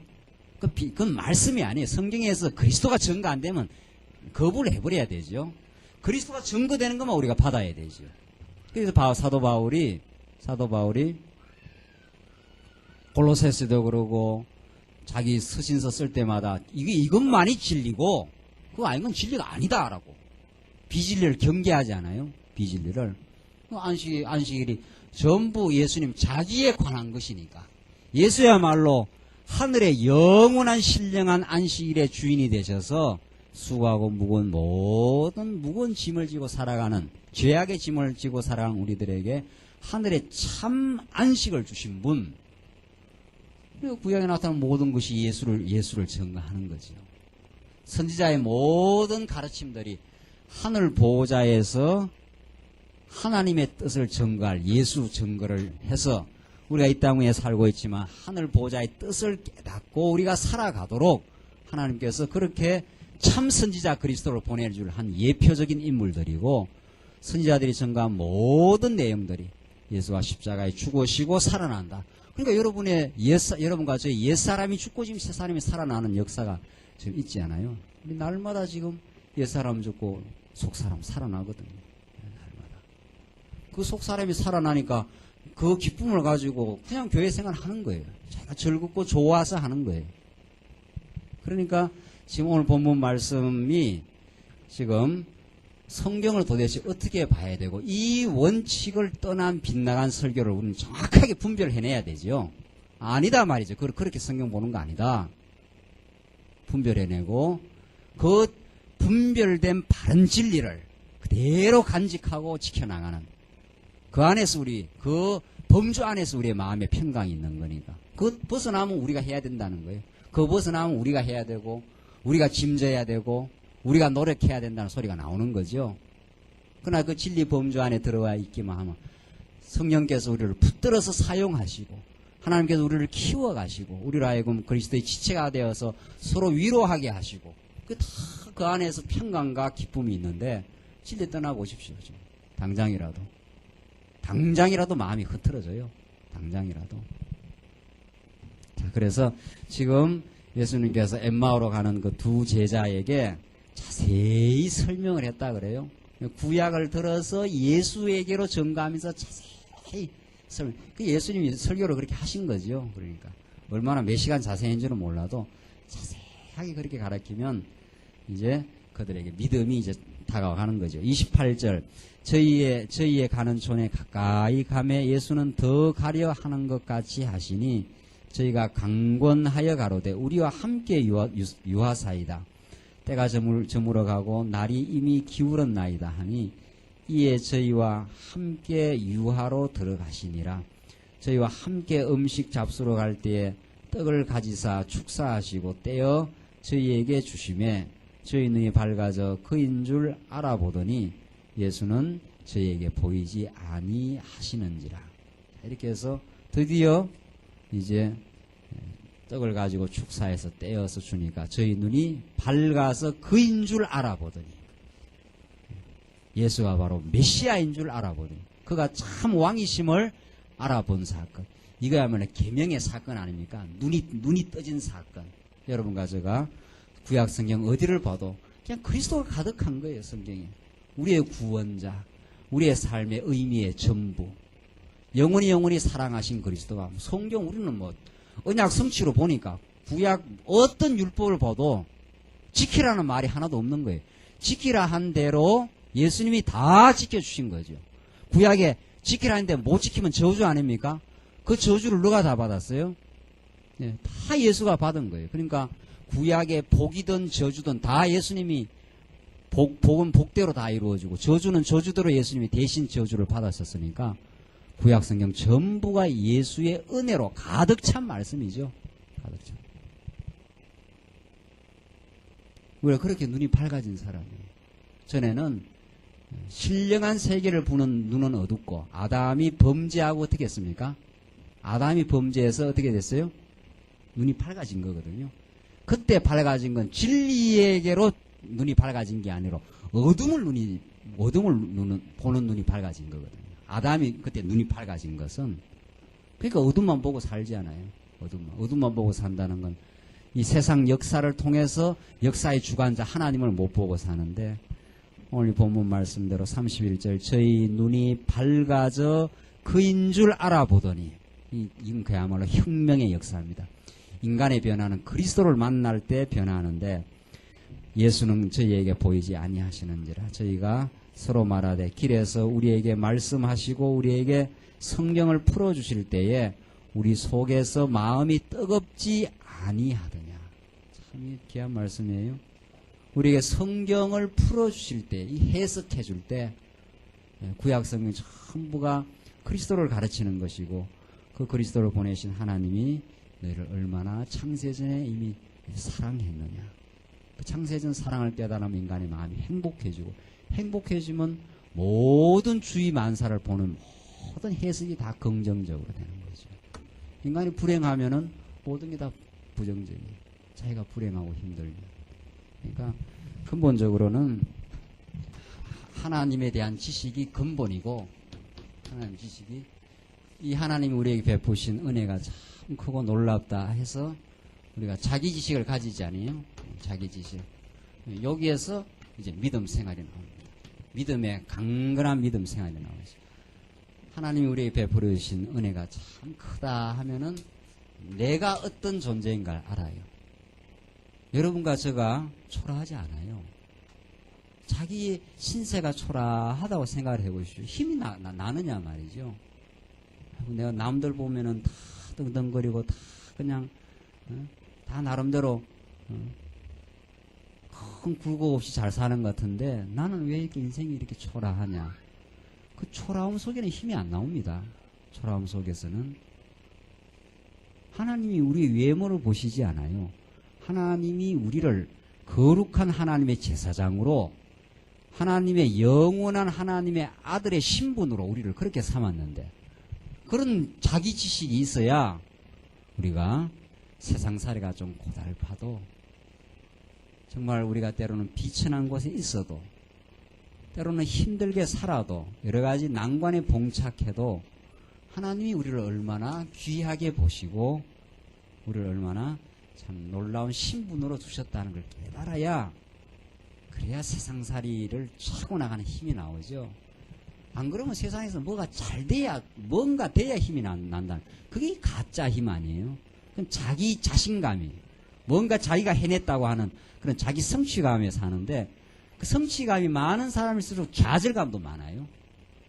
그건 말씀이 아니에요. 성경에서 그리스도가 증거 안 되면 거부를 해버려야 되죠. 그리스도가 증거되는 것만 우리가 받아야 되죠. 그래서 사도 바울이 골로새서도 그러고 자기 서신서 쓸 때마다 이것만이 진리고 그거 아닌 건 진리가 아니다라고 비진리를 경계하지 않아요. 비진리를. 안식일이 전부 예수님 자기에 관한 것이니까 예수야말로 하늘의 영원한 신령한 안식일의 주인이 되셔서 수고하고 무거운 모든 무거운 짐을 지고 살아가는 죄악의 짐을 지고 살아가는 우리들에게 하늘의 참 안식을 주신 분. 그리고 구약에 나타난 모든 것이 예수를 증거하는 거죠. 선지자의 모든 가르침들이 하늘 보호자에서 하나님의 뜻을 증거할 예수 증거를 해서 우리가 이 땅 위에 살고 있지만 하늘 보호자의 뜻을 깨닫고 우리가 살아가도록 하나님께서 그렇게 참 선지자 그리스도를 보내줄 한 예표적인 인물들이고 선지자들이 증거한 모든 내용들이 예수가 십자가에 죽으시고 살아난다. 그러니까 여러분과 저희 옛사람이 죽고 지금 새사람이 살아나는 역사가 지금 있지 않아요? 우리 날마다 지금 옛사람 죽고 속사람 살아나거든요. 날마다. 그 속사람이 살아나니까 그 기쁨을 가지고 그냥 교회 생활 하는 거예요. 자기가 즐겁고 좋아서 하는 거예요. 그러니까 지금 오늘 본문 말씀이 지금 성경을 도대체 어떻게 봐야 되고 이 원칙을 떠난 빗나간 설교를 우리는 정확하게 분별해내야 되죠. 아니다 말이죠. 그렇게 성경 보는 거 아니다. 분별해내고 그 분별된 바른 진리를 그대로 간직하고 지켜나가는 그 안에서 그 범주 안에서 우리의 마음에 평강이 있는 거니까. 그 벗어나면 우리가 해야 된다는 거예요. 그 벗어나면 우리가 해야 되고 우리가 짐져야 되고 우리가 노력해야 된다는 소리가 나오는 거죠. 그러나 그 진리 범주 안에 들어와 있기만 하면 성령께서 우리를 붙들어서 사용하시고 하나님께서 우리를 키워가시고 우리로 하여금 그리스도의 지체가 되어서 서로 위로하게 하시고 그 안에서 평강과 기쁨이 있는데 진리 떠나고 오십시오. 좀. 당장이라도 마음이 흐트러져요. 당장이라도. 자, 그래서 지금 예수님께서 엠마오로 가는 그 두 제자에게 자세히 설명을 했다 그래요. 구약을 들어서 예수에게로 전가하면서 자세히 설명. 그 예수님이 설교를 그렇게 하신 거죠. 그러니까 얼마나 몇 시간 자세히 했는지는 몰라도 자세하게 그렇게 가르치면 이제 그들에게 믿음이 이제 다가가는 거죠. 28절 저희의 가는 촌에 가까이 가매 예수는 더 가려 하는 것 같이 하시니 저희가 강권하여 가로되 우리와 함께 유하사이다. 때가 저물어 가고 날이 이미 기울었나이다 하니 이에 저희와 함께 유하로 들어가시니라. 저희와 함께 음식 잡수러 갈 때에 떡을 가지사 축사하시고 떼어 저희에게 주시매 저희 눈이 밝아져 그인 줄 알아보더니 예수는 저희에게 보이지 아니하시는지라. 이렇게 해서 드디어 이제 떡을 가지고 축사해서 떼어서 주니까 저희 눈이 밝아서 그인 줄 알아보더니 예수가 바로 메시아인 줄 알아보더니 그가 참 왕이심을 알아본 사건. 이거야말로 계명의 사건 아닙니까? 눈이 떠진 사건. 여러분과 제가 구약 성경 어디를 봐도 그냥 그리스도가 가득한 거예요. 성경에. 우리의 구원자, 우리의 삶의 의미의 전부, 영원히 사랑하신 그리스도가. 성경 우리는 언약 성취로 보니까 구약 어떤 율법을 봐도 지키라는 말이 하나도 없는 거예요. 지키라 한 대로 예수님이 다 지켜주신 거죠. 구약에 지키라 하는데 못 지키면 저주 아닙니까? 그 저주를 누가 다 받았어요? 네, 다 예수가 받은 거예요. 그러니까 구약의 복이든 저주든 다 예수님이 복은 복대로 다 이루어지고 저주는 저주대로 예수님이 대신 저주를 받았었으니까 구약 성경 전부가 예수의 은혜로 가득 찬 말씀이죠. 가득 찬. 우리가 그렇게 눈이 밝아진 사람이에요. 전에는 신령한 세계를 보는 눈은 어둡고 아담이 범죄하고 어떻게 했습니까? 아담이 범죄해서 어떻게 됐어요? 눈이 밝아진 거거든요. 그때 밝아진 건 진리에게로 눈이 밝아진 게 아니라 어둠을 보는 눈이 밝아진 거거든요. 아담이 그때 눈이 밝아진 것은 그러니까 어둠만 보고 살지 않아요. 어둠만 보고 산다는 건 이 세상 역사를 통해서 역사의 주관자 하나님을 못 보고 사는데 오늘 본문 말씀대로 31절 저희 눈이 밝아져 그인 줄 알아보더니 이건 그야말로 혁명의 역사입니다. 인간의 변화는 그리스도를 만날 때 변화하는데 예수는 저희에게 보이지 아니하시는지라. 저희가 서로 말하되 길에서 우리에게 말씀하시고 우리에게 성경을 풀어주실 때에 우리 속에서 마음이 뜨겁지 아니하더냐. 참 귀한 말씀이에요. 우리에게 성경을 풀어주실 때, 이 해석해 줄 때, 구약 성경 전부가 그리스도를 가르치는 것이고 그 그리스도를 보내신 하나님이 너희를 얼마나 창세전에 이미 사랑했느냐. 그 창세전 사랑을 깨달으면 인간의 마음이 행복해지고 행복해지면 모든 주위 만사를 보는 모든 해석이 다 긍정적으로 되는 거죠. 인간이 불행하면은 모든 게 다 부정적이에요. 자기가 불행하고 힘들면. 그러니까 근본적으로는 하나님에 대한 지식이 근본이고 하나님 지식이 이 하나님이 우리에게 베푸신 은혜가 참 크고 놀랍다 해서 우리가 자기 지식을 가지지 않아요. 자기 지식. 여기에서 이제 믿음 생활이 나옵니다. 믿음의 강건한 믿음 생활이 나오죠. 하나님이 우리에게 베풀어 주신 은혜가 참 크다 하면은 내가 어떤 존재인가를 알아요. 여러분과 제가 초라하지 않아요. 자기 신세가 초라하다고 생각을 해보십시오. 힘이 나느냐 말이죠. 내가 남들 보면은 다 덩덩거리고 다 그냥 다 나름대로 큰 굴곡 없이 잘 사는 것 같은데 나는 왜 이렇게 인생이 이렇게 초라하냐. 그 초라움 속에는 힘이 안 나옵니다. 초라움 속에서는 하나님이 우리 외모를 보시지 않아요. 하나님이 우리를 거룩한 하나님의 제사장으로 하나님의 영원한 하나님의 아들의 신분으로 우리를 그렇게 삼았는데 그런 자기 지식이 있어야 우리가 세상살이가 좀 고달파도 정말 우리가 때로는 비천한 곳에 있어도 때로는 힘들게 살아도 여러 가지 난관에 봉착해도 하나님이 우리를 얼마나 귀하게 보시고 우리를 얼마나 참 놀라운 신분으로 두셨다는 걸 깨달아야 그래야 세상살이를 차고 나가는 힘이 나오죠. 안 그러면 세상에서 뭐가 잘 돼야 뭔가 돼야 힘이 난다. 그게 가짜 힘 아니에요. 그럼 자기 자신감이 뭔가 자기가 해냈다고 하는 그런 자기 성취감에 사는데 그 성취감이 많은 사람일수록 좌절감도 많아요.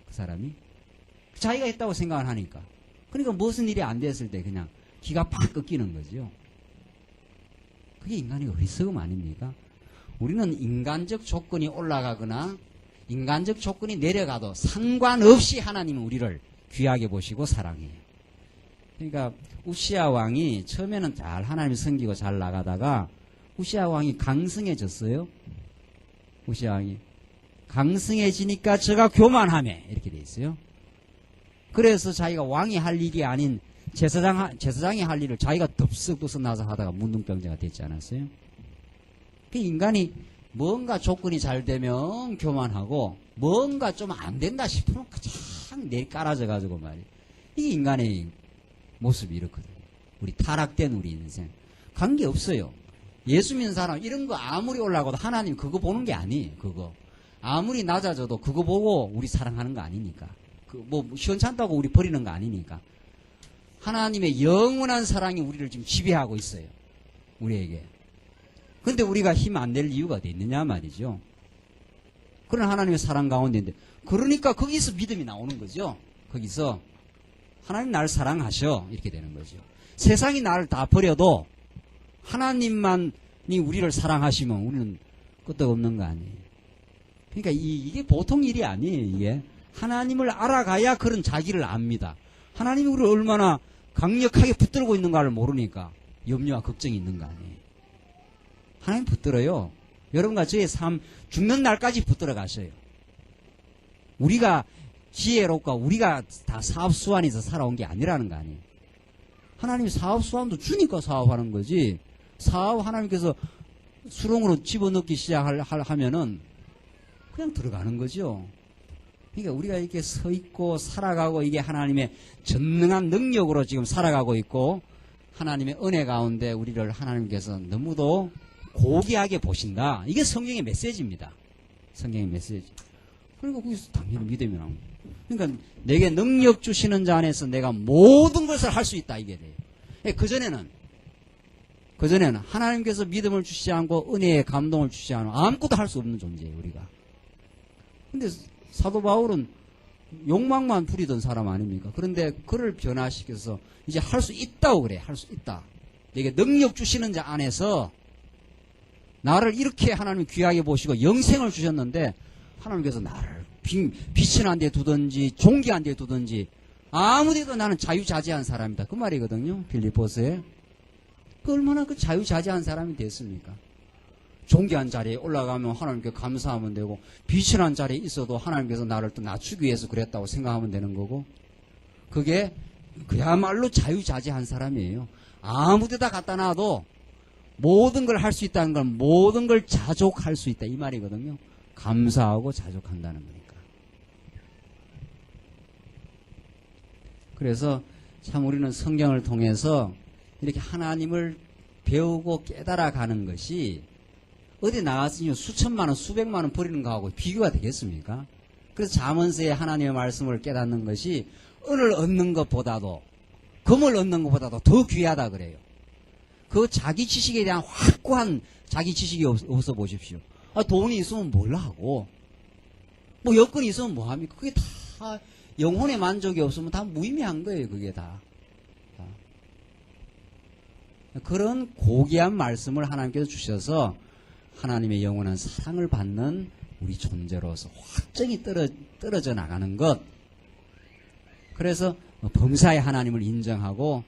그 사람이 자기가 했다고 생각을 하니까 그러니까 무슨 일이 안 됐을 때 그냥 기가 팍 꺾이는 거죠. 그게 인간의 어리석음 아닙니까? 우리는 인간적 조건이 올라가거나 인간적 조건이 내려가도 상관없이 하나님은 우리를 귀하게 보시고 사랑해요. 그러니까 우시야 왕이 처음에는 잘 하나님을 섬기고 잘 나가다가 우시야 왕이 강성해졌어요. 우시야 왕이 강성해지니까 저가 교만하네 이렇게 돼 있어요. 그래서 자기가 왕이 할 일이 아닌 제사장이 할 일을 자기가 덥석덥석 나서 하다가 문둥병자가 됐지 않았어요? 그 인간이 뭔가 조건이 잘 되면 교만하고 뭔가 좀 안 된다 싶으면 그냥 내리 깔아져 가지고 말이에요. 이게 인간의 모습이 이렇거든요. 우리 타락된 우리 인생. 관계없어요. 예수 믿는 사람 이런 거 아무리 올라가도 하나님 그거 보는 게 아니에요. 그거. 아무리 낮아져도 그거 보고 우리 사랑하는 거 아니니까. 뭐 시원찮다고 우리 버리는 거 아니니까. 하나님의 영원한 사랑이 우리를 지금 지배하고 있어요. 우리에게. 근데 우리가 힘 안 낼 이유가 어디 있느냐 말이죠. 그런 하나님의 사랑 가운데인데 그러니까 거기서 믿음이 나오는 거죠. 거기서 하나님 나를 사랑하셔 이렇게 되는 거죠. 세상이 나를 다 버려도 하나님만이 우리를 사랑하시면 우리는 끄떡없는 거 아니에요. 그러니까 이게 보통 일이 아니에요. 이게 하나님을 알아가야 그런 자기를 압니다. 하나님이 우리를 얼마나 강력하게 붙들고 있는가를 모르니까 염려와 걱정이 있는 거 아니에요. 하나님 붙들어요. 여러분과 저의 삶 죽는 날까지 붙들어 가셔요. 우리가 지혜롭고 우리가 다 사업수완에서 살아온 게 아니라는 거 아니에요. 하나님이 사업수완도 주니까 사업하는 거지. 사업 하나님께서 수렁으로 집어넣기 시작하면은 그냥 들어가는 거죠. 그러니까 우리가 이렇게 서 있고 살아가고 이게 하나님의 전능한 능력으로 지금 살아가고 있고 하나님의 은혜 가운데 우리를 하나님께서 너무도 고귀하게 보신다. 이게 성경의 메시지입니다. 성경의 메시지. 그러니까 거기서 당연히 믿음이 나온 거예요. 그러니까 내게 능력 주시는 자 안에서 내가 모든 것을 할 수 있다 이게 돼요. 그전에는 하나님께서 믿음을 주시지 않고 은혜의 감동을 주시지 않으면 아무것도 할 수 없는 존재예요, 우리가. 근데 사도 바울은 욕망만 부리던 사람 아닙니까? 그런데 그를 변화시켜서 이제 할 수 있다고 그래. 할 수 있다. 내게 능력 주시는 자 안에서 나를 이렇게 하나님 귀하게 보시고 영생을 주셨는데 하나님께서 나를 빛은 한 데 두든지 종기 한 데 두든지 아무데도 나는 자유자재한 사람이다. 그 말이거든요. 빌립보서에. 그 얼마나 그 자유자재한 사람이 됐습니까? 존귀한 자리에 올라가면 하나님께 감사하면 되고 빛이 난 자리에 있어도 하나님께서 나를 또 낮추기 위해서 그랬다고 생각하면 되는 거고 그게 그야말로 자유자재한 사람이에요. 아무 데다 갖다 놔도 모든 걸 할 수 있다는 건 모든 걸 자족할 수 있다 이 말이거든요. 감사하고 자족한다는 거니까. 그래서 참 우리는 성경을 통해서 이렇게 하나님을 배우고 깨달아가는 것이 어디 나가서 수천만 원, 수백만 원 버리는 거하고 비교가 되겠습니까? 그래서 잠언서에 하나님의 말씀을 깨닫는 것이 은을 얻는 것보다도 금을 얻는 것보다도 더 귀하다 그래요. 그 자기 지식에 대한 확고한 자기 지식이 없어 보십시오. 돈이 있으면 뭘 하고 뭐 여건이 있으면 뭐 합니까? 그게 다 영혼의 만족이 없으면 다 무의미한 거예요. 그게 다. 그런 고귀한 말씀을 하나님께서 주셔서 하나님의 영원한 사랑을 받는 우리 존재로서 확정이 떨어져 나가는 것. 그래서 범사의 하나님을 인정하고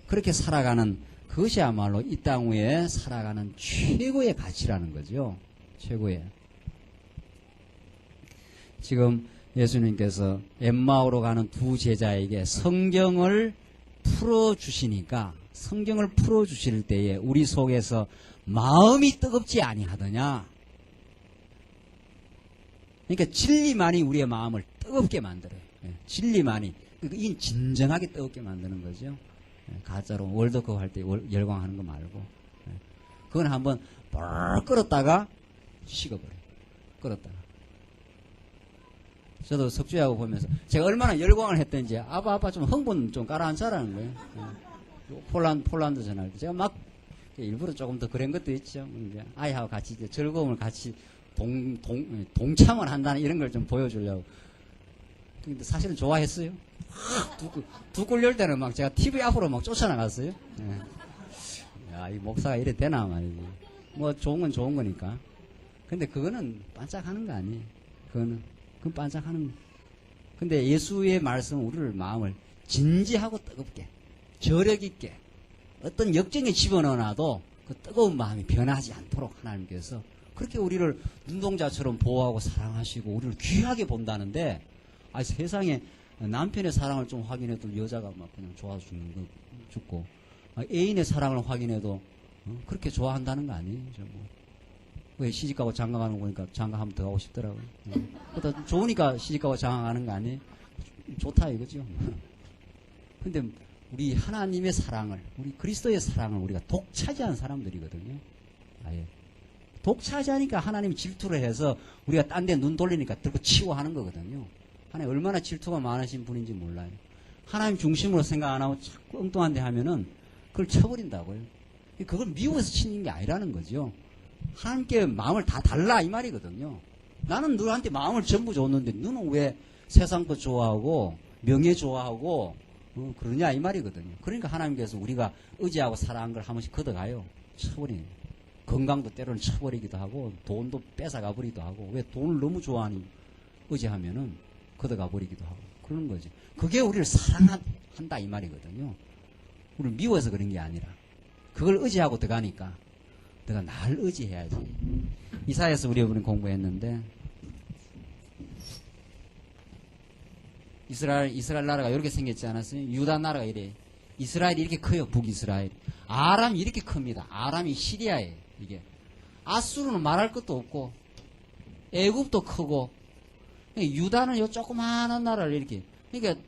그렇게 살아가는 그것이야말로 이 땅 위에 살아가는 최고의 가치라는 거죠. 최고의. 지금 예수님께서 엠마오로 가는 두 제자에게 성경을 풀어주시니까 성경을 풀어주실 때에 우리 속에서 마음이 뜨겁지 아니하더냐. 그러니까 진리만이 우리의 마음을 뜨겁게 만들어요. 진리만이. 이 진정하게 뜨겁게 만드는 거죠. 가짜로 월드컵 할 때 열광하는 거 말고. 그건 한번 뻘 끓었다가 식어버려요. 끓었다가. 저도 석주야구 보면서 제가 얼마나 열광을 했던지 아빠 좀 흥분 좀 가라앉자라는 거예요. 폴란드 전할 때 제가 막 일부러 조금 더 그런 것도 있죠. 이제 아이하고 같이 이제 즐거움을 같이 동참을 한다는 이런 걸 좀 보여주려고. 근데 사실은 좋아했어요. 두 골 열 때는 막 제가 TV 앞으로 막 쫓아나갔어요. 야, 이 목사가 이래 되나 말이지. 뭐 좋은 건 좋은 거니까. 근데 그거는 반짝하는 거 아니에요. 그건 반짝하는 거. 근데 예수의 말씀은 우리를 마음을 진지하고 뜨겁게 저력 있게 어떤 역정에 집어넣어놔도 그 뜨거운 마음이 변하지 않도록 하나님께서 그렇게 우리를 눈동자처럼 보호하고 사랑하시고 우리를 귀하게 본다는데 세상에 남편의 사랑을 좀 확인해도 여자가 막 그냥 좋아 죽고 애인의 사랑을 확인해도 그렇게 좋아한다는 거 아니에요? 왜 시집가고 장가가는 거 보니까 장가하면 더 가고 싶더라고요. 그러다 좋으니까 시집가고 장가가는 거 아니에요? 좋다 이거죠. 근데 우리 하나님의 사랑을, 우리 그리스도의 사랑을 우리가 독차지한 사람들이거든요. 아예. 독차지하니까 하나님이 질투를 해서 우리가 딴 데 눈 돌리니까 들고 치고 하는 거거든요. 하나님 얼마나 질투가 많으신 분인지 몰라요. 하나님 중심으로 생각 안 하고 자꾸 엉뚱한 데 하면은 그걸 쳐버린다고요. 그걸 미워서 치는 게 아니라는 거죠. 하나님께 마음을 다 달라 이 말이거든요. 나는 너한테 마음을 전부 줬는데 너는 왜 세상 것 좋아하고 명예 좋아하고 그러냐 이 말이거든요. 그러니까 하나님께서 우리가 의지하고 사랑한 걸 한 번씩 걷어가요. 쳐버리는 건강도 때로는 쳐버리기도 하고 돈도 뺏어가 버리기도 하고 왜 돈을 너무 좋아하니 의지하면은 걷어가 버리기도 하고 그러는 거지. 그게 우리를 사랑한다 이 말이거든요. 우리를 미워서 그런 게 아니라 그걸 의지하고 들어가니까 내가 날 의지해야지. 이사야서 우리 이번에 공부했는데 이스라엘 나라가 이렇게 생겼지 않았어요? 유다 나라가 이래. 이스라엘이 이렇게 커요. 북이스라엘. 아람이 이렇게 큽니다. 아람이 시리아에 이게. 아수르는 말할 것도 없고 애굽도 크고 유다는 요 조그마한 나라를 이렇게. 그러니까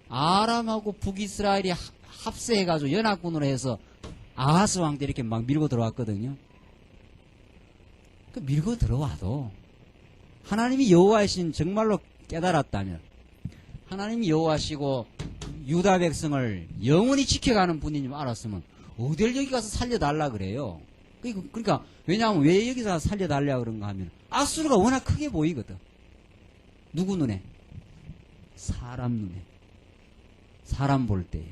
아람하고 북이스라엘이 합세해가지고 연합군으로 해서 아하스 왕 때 이렇게 막 밀고 들어왔거든요. 그 밀고 들어와도 하나님이 여호와이신 정말로 깨달았다면, 하나님이 여호와시고 유다 백성을 영원히 지켜가는 분인 줄 알았으면 어딜 여기 가서 살려달라 그래요. 그러니까 왜냐하면 왜 여기서 살려달라 그런가 하면 아수르가 워낙 크게 보이거든. 누구 눈에? 사람 눈에. 사람 볼 때에.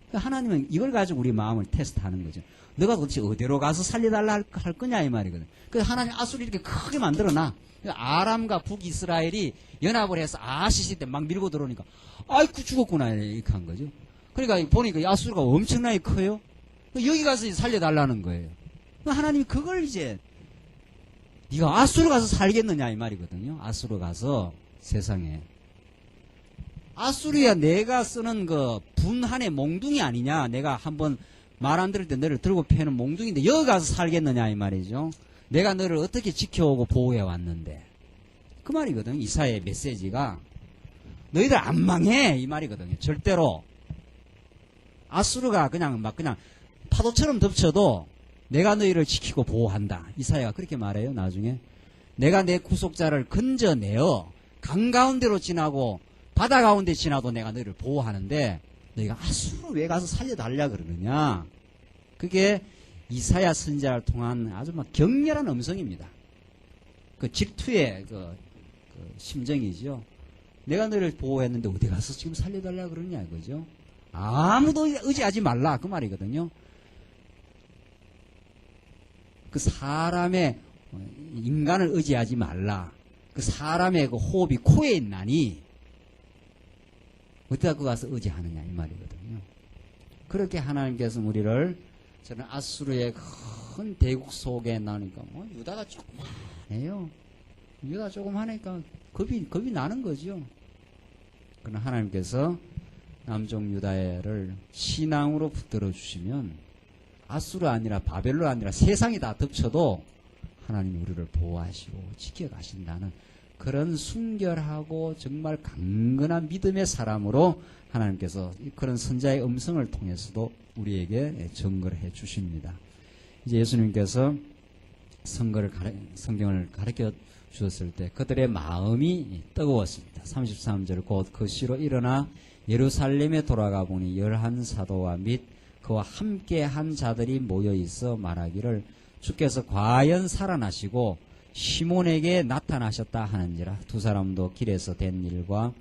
그러니까 하나님은 이걸 가지고 우리 마음을 테스트하는 거죠. 너가 도대체 어디로 가서 살려달라 할 거냐 이 말이거든. 그래서 하나님 아수르 이렇게 크게 만들어놔. 아람과 북이스라엘이 연합을 해서 아시시 때 막 밀고 들어오니까 아이쿠 죽었구나 이렇게 한 거죠. 그러니까 보니까 아수르가 엄청나게 커요. 여기 가서 살려달라는 거예요. 하나님이 그걸 이제 네가 아수르 가서 살겠느냐 이 말이거든요. 아수르 가서 세상에 아수르야 내가 쓰는 그 분한의 몽둥이 아니냐. 내가 한번 말 안 들을 때 너를 들고 패는 몽둥이인데 여기 가서 살겠느냐 이 말이죠. 내가 너를 어떻게 지켜오고 보호해 왔는데 그 말이거든요. 이사야의 메시지가 너희들 안 망해 이 말이거든요. 절대로 아수르가 그냥 파도처럼 덮쳐도 내가 너희를 지키고 보호한다. 이사야가 그렇게 말해요. 나중에 내가 내 구속자를 건져내어 강 가운데로 지나고 바다 가운데 지나도 내가 너희를 보호하는데 너희가 아수르 왜 가서 살려달라 그러느냐. 그게 이사야 선지자를 통한 아주 막 격렬한 음성입니다. 그 질투의 그 심정이죠. 내가 너를 보호했는데 어디 가서 지금 살려달라 그러냐 이거죠. 아무도 의지하지 말라 그 말이거든요. 그 사람의 인간을 의지하지 말라. 그 사람의 그 호흡이 코에 있나니 어디다 그 가서 의지하느냐 이 말이거든요. 그렇게 하나님께서 우리를 저는 아수르의 큰 대국 속에 나니까 유다가 조그만해요. 유다 조그만하니까 겁이 나는 거죠. 그러나 하나님께서 남쪽 유다를 신앙으로 붙들어 주시면 아수르 아니라 바벨론 아니라 세상이 다 덮쳐도 하나님이 우리를 보호하시고 지켜가신다는 그런 순결하고 정말 강건한 믿음의 사람으로 하나님께서 그런 선자의 음성을 통해서도 우리에게 증거를 해 주십니다. 이제 예수님께서 성경을 가르쳐 주었을 때 그들의 마음이 뜨거웠습니다. 33절 곧 그 시로 일어나 예루살렘에 돌아가 보니 11사도와 및 그와 함께 한 자들이 모여 있어 말하기를 주께서 과연 살아나시고 시몬에게 나타나셨다 하는지라. 두 사람도 길에서 된 일과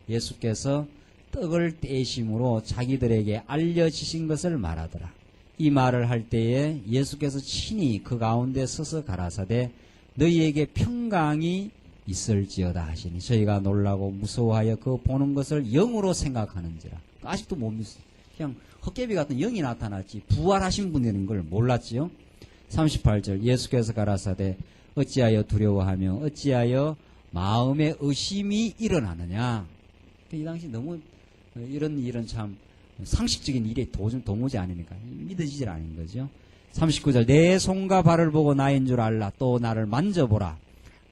예수께서 떡을 떼심으로 자기들에게 알려지신 것을 말하더라. 이 말을 할 때에 예수께서 친히 그 가운데 서서 가라사대 너희에게 평강이 있을지어다 하시니 저희가 놀라고 무서워하여 그 보는 것을 영으로 생각하는지라. 아직도 못 믿어요. 그냥 헛개비 같은 영이 나타났지 부활하신 분이라는 걸 몰랐지요. 38절 예수께서 가라사대 어찌하여 두려워하며 어찌하여 마음에 의심이 일어나느냐. 이 당시 너무 이런 일은 참 상식적인 일이 도무지 아니니까 믿어지질 않은 거죠. 39절 내 손과 발을 보고 나인 줄 알라. 또 나를 만져보라.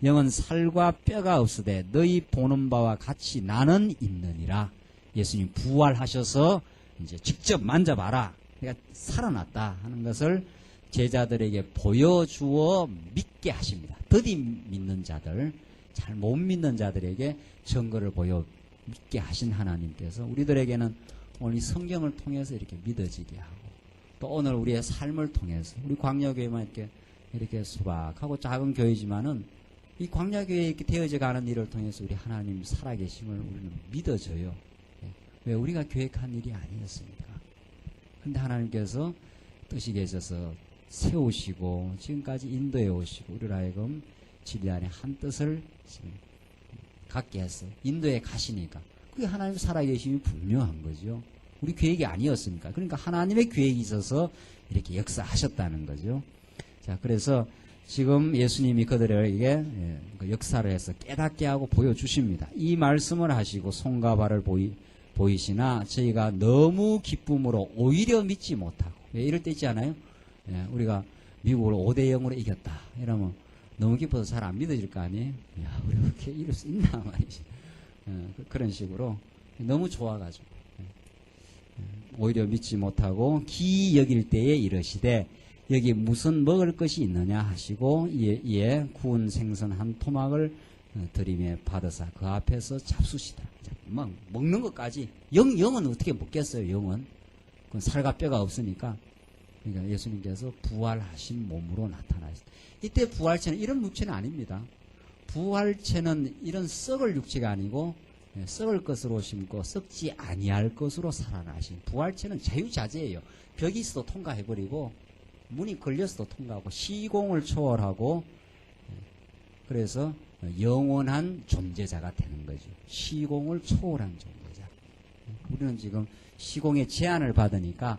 영은 살과 뼈가 없으되 너희 보는 바와 같이 나는 있느니라. 예수님 부활하셔서 이제 직접 만져봐라. 그러니까 살아났다 하는 것을 제자들에게 보여주어 믿게 하십니다. 더디 믿는 자들, 잘 못 믿는 자들에게 증거를 보여 믿게 하신 하나님께서 우리들에게는 오늘 이 성경을 통해서 이렇게 믿어지게 하고 또 오늘 우리의 삶을 통해서 우리 광야교회만 이렇게 소박하고 작은 교회지만은 이 광야교회에 이렇게 되어져 가는 일을 통해서 우리 하나님 살아계심을 우리는 믿어져요. 왜 우리가 계획한 일이 아니었습니까? 근데 하나님께서 뜻이 계셔서 세우시고 지금까지 인도해 오시고 우리를 하여금 진리 안에 한 뜻을 지금 갖게 해서 인도에 가시니까 그게 하나님 살아계심이 분명한 거죠. 우리 계획이 아니었으니까. 그러니까 하나님의 계획이 있어서 이렇게 역사하셨다는 거죠. 자, 그래서 지금 예수님이 그들에게 역사를 해서 깨닫게 하고 보여주십니다. 이 말씀을 하시고 손과 발을 보이시나 저희가 너무 기쁨으로 오히려 믿지 못하고. 왜 이럴 때 있지 않아요? 우리가 미국을 5대0으로 이겼다. 이러면 너무 기뻐서 잘 안 믿어질 거 아니에요? 야, 우리 그렇게 이럴 수 있나 말이지. 그런 식으로 너무 좋아가지고 오히려 믿지 못하고 기 여길 때에 이르시되 여기 무슨 먹을 것이 있느냐 하시고 이에 구운 생선 한 토막을 드림에 받으사 그 앞에서 잡수시다. 막 먹는 것까지 영은 어떻게 먹겠어요? 영은 그건 살과 뼈가 없으니까. 그러니까 예수님께서 부활하신 몸으로 나타나셨다. 이때 부활체는 이런 육체는 아닙니다. 부활체는 이런 썩을 육체가 아니고 썩을 것으로 심고 썩지 아니할 것으로 살아나신 부활체는 자유자재예요. 벽이 있어도 통과해버리고 문이 걸렸어도 통과하고 시공을 초월하고 그래서 영원한 존재자가 되는 거죠. 시공을 초월한 존재자. 우리는 지금 시공의 제한을 받으니까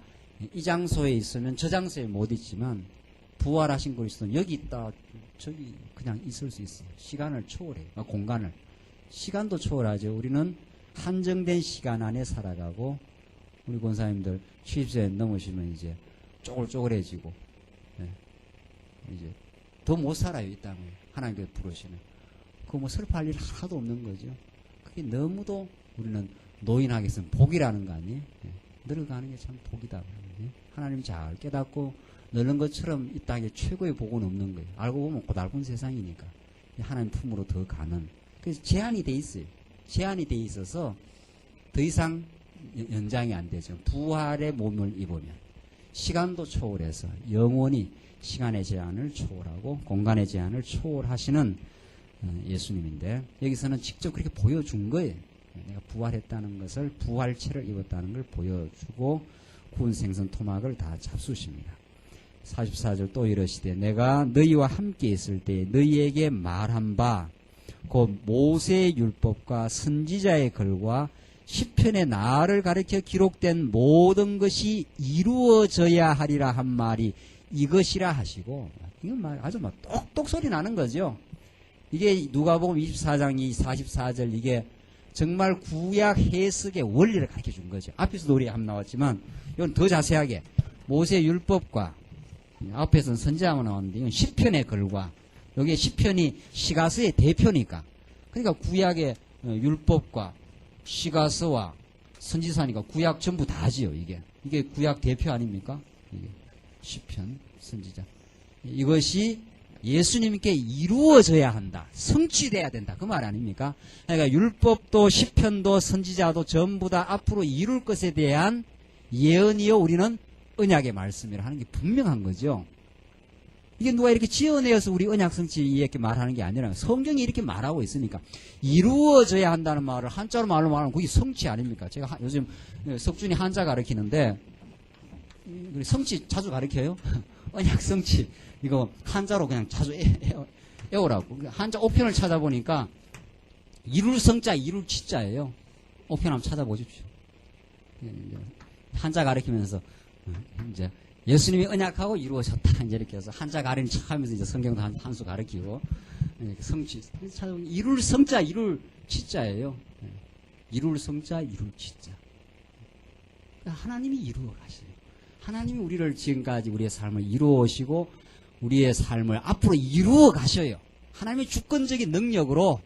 이 장소에 있으면 저 장소에 못 있지만 부활하신 그리스도는 여기 있다 저기 그냥 있을 수 있어요. 시간을 초월해요. 공간을. 시간도 초월하죠. 우리는 한정된 시간 안에 살아가고 우리 권사님들 70세 넘으시면 이제 쪼글쪼글해지고 이제 더 못 살아요. 이 땅에. 하나님께서 부르시는. 그거 뭐 슬퍼할 일 하나도 없는 거죠. 그게 너무도 우리는 노인하겠으면 복이라는 거 아니에요? 늙어가는 게 참 복이다. 하나님 잘 깨닫고 늙은 것처럼 이 땅에 최고의 복은 없는 거예요. 알고 보면 고달픈 세상이니까. 하나님 품으로 더 가는. 그래서 제한이 돼 있어요. 제한이 돼 있어서 더 이상 연장이 안 되죠. 부활의 몸을 입으면 시간도 초월해서 영원히 시간의 제한을 초월하고 공간의 제한을 초월하시는 예수님인데 여기서는 직접 그렇게 보여준 거예요. 내가 부활했다는 것을 부활체를 입었다는 걸 보여주고 구운 생선 토막을 다 잡수십니다. 44절 또 이러시되 내가 너희와 함께 있을 때 너희에게 말한 바 곧 모세의 율법과 선지자의 글과 시편의 나를 가리켜 기록된 모든 것이 이루어져야 하리라 한 말이 이것이라 하시고 이건 아주 막 똑똑 소리 나는 거죠. 이게 누가복음 24장 이 44절 이게 정말 구약 해석의 원리를 가르쳐 준 거죠. 앞에서도 우리 한번 나왔지만 이건 더 자세하게 모세 율법과 앞에서는 선지자만 나왔는데 이건 시편의 글과 여기에 시편이 시가서의 대표니까 그러니까 구약의 율법과 시가서와 선지사니까 구약 전부 다 하지요. 이게 구약 대표 아닙니까? 이게 시편 선지자 이것이 예수님께 이루어져야 한다. 성취돼야 된다. 그 말 아닙니까? 그러니까 율법도 시편도 선지자도 전부 다 앞으로 이룰 것에 대한 예언이요. 우리는 언약의 말씀이라 하는 게 분명한 거죠. 이게 누가 이렇게 지어내어서 우리 언약 성취 이렇게 말하는 게 아니라 성경이 이렇게 말하고 있으니까 이루어져야 한다는 말을 한자로 말하면 그게 성취 아닙니까? 제가 요즘 석준이 한자 가르치는데 성취 자주 가르쳐요. 언약 성취 이거 한자로 그냥 자주 애우라고. 한자 5편을 찾아보니까 이룰 성자 이룰 치자예요. 5편 한번 찾아보십시오. 한자 가르치면서 이제 예수님이 언약하고 이루어졌다. 이제 이렇게 해서 한자 가리는 척 하면서 이제 성경도 한 수 가르치고 성취 이룰 성자 이룰 치자예요. 이룰 성자 이룰 치자. 하나님이 이루어 가시요. 하나님이 우리를 지금까지 우리의 삶을 이루어 오시고 우리의 삶을 앞으로 이루어 가셔요. 하나님의 주권적인 능력으로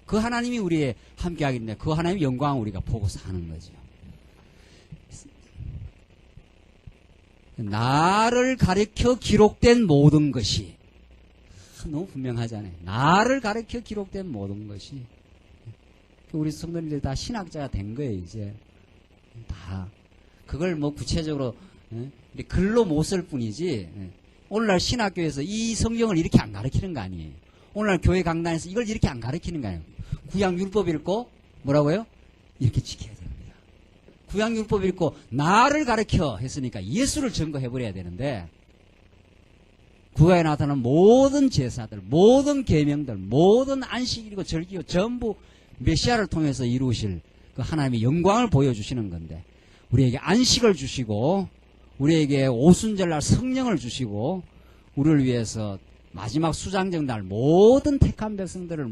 그 하나님이 우리의 함께 하기 때문에 그 하나님의 영광을 우리가 보고 사는 거죠. 나를 가리켜 기록된 모든 것이 너무 분명하잖아요. 나를 가리켜 기록된 모든 것이 우리 성도님들이 다 신학자가 된 거예요. 이제 다 그걸 뭐 구체적으로 글로 못 쓸 뿐이지 오늘날 신학교에서 이 성경을 이렇게 안 가르치는 거 아니에요. 오늘날 교회 강단에서 이걸 이렇게 안 가르치는 거 아니에요. 구약 율법 읽고 뭐라고요? 이렇게 지켜야 됩니다. 구약 율법 읽고 나를 가르쳐 했으니까 예수를 증거해버려야 되는데 구약에 나타난 모든 제사들, 모든 계명들, 모든 안식일이고 절기고 전부 메시아를 통해서 이루실 그 하나님의 영광을 보여주시는 건데 우리에게 안식을 주시고 우리에게 오순절날 성령을 주시고 우리를 위해서 마지막 수장정 날 모든 택한 백성들을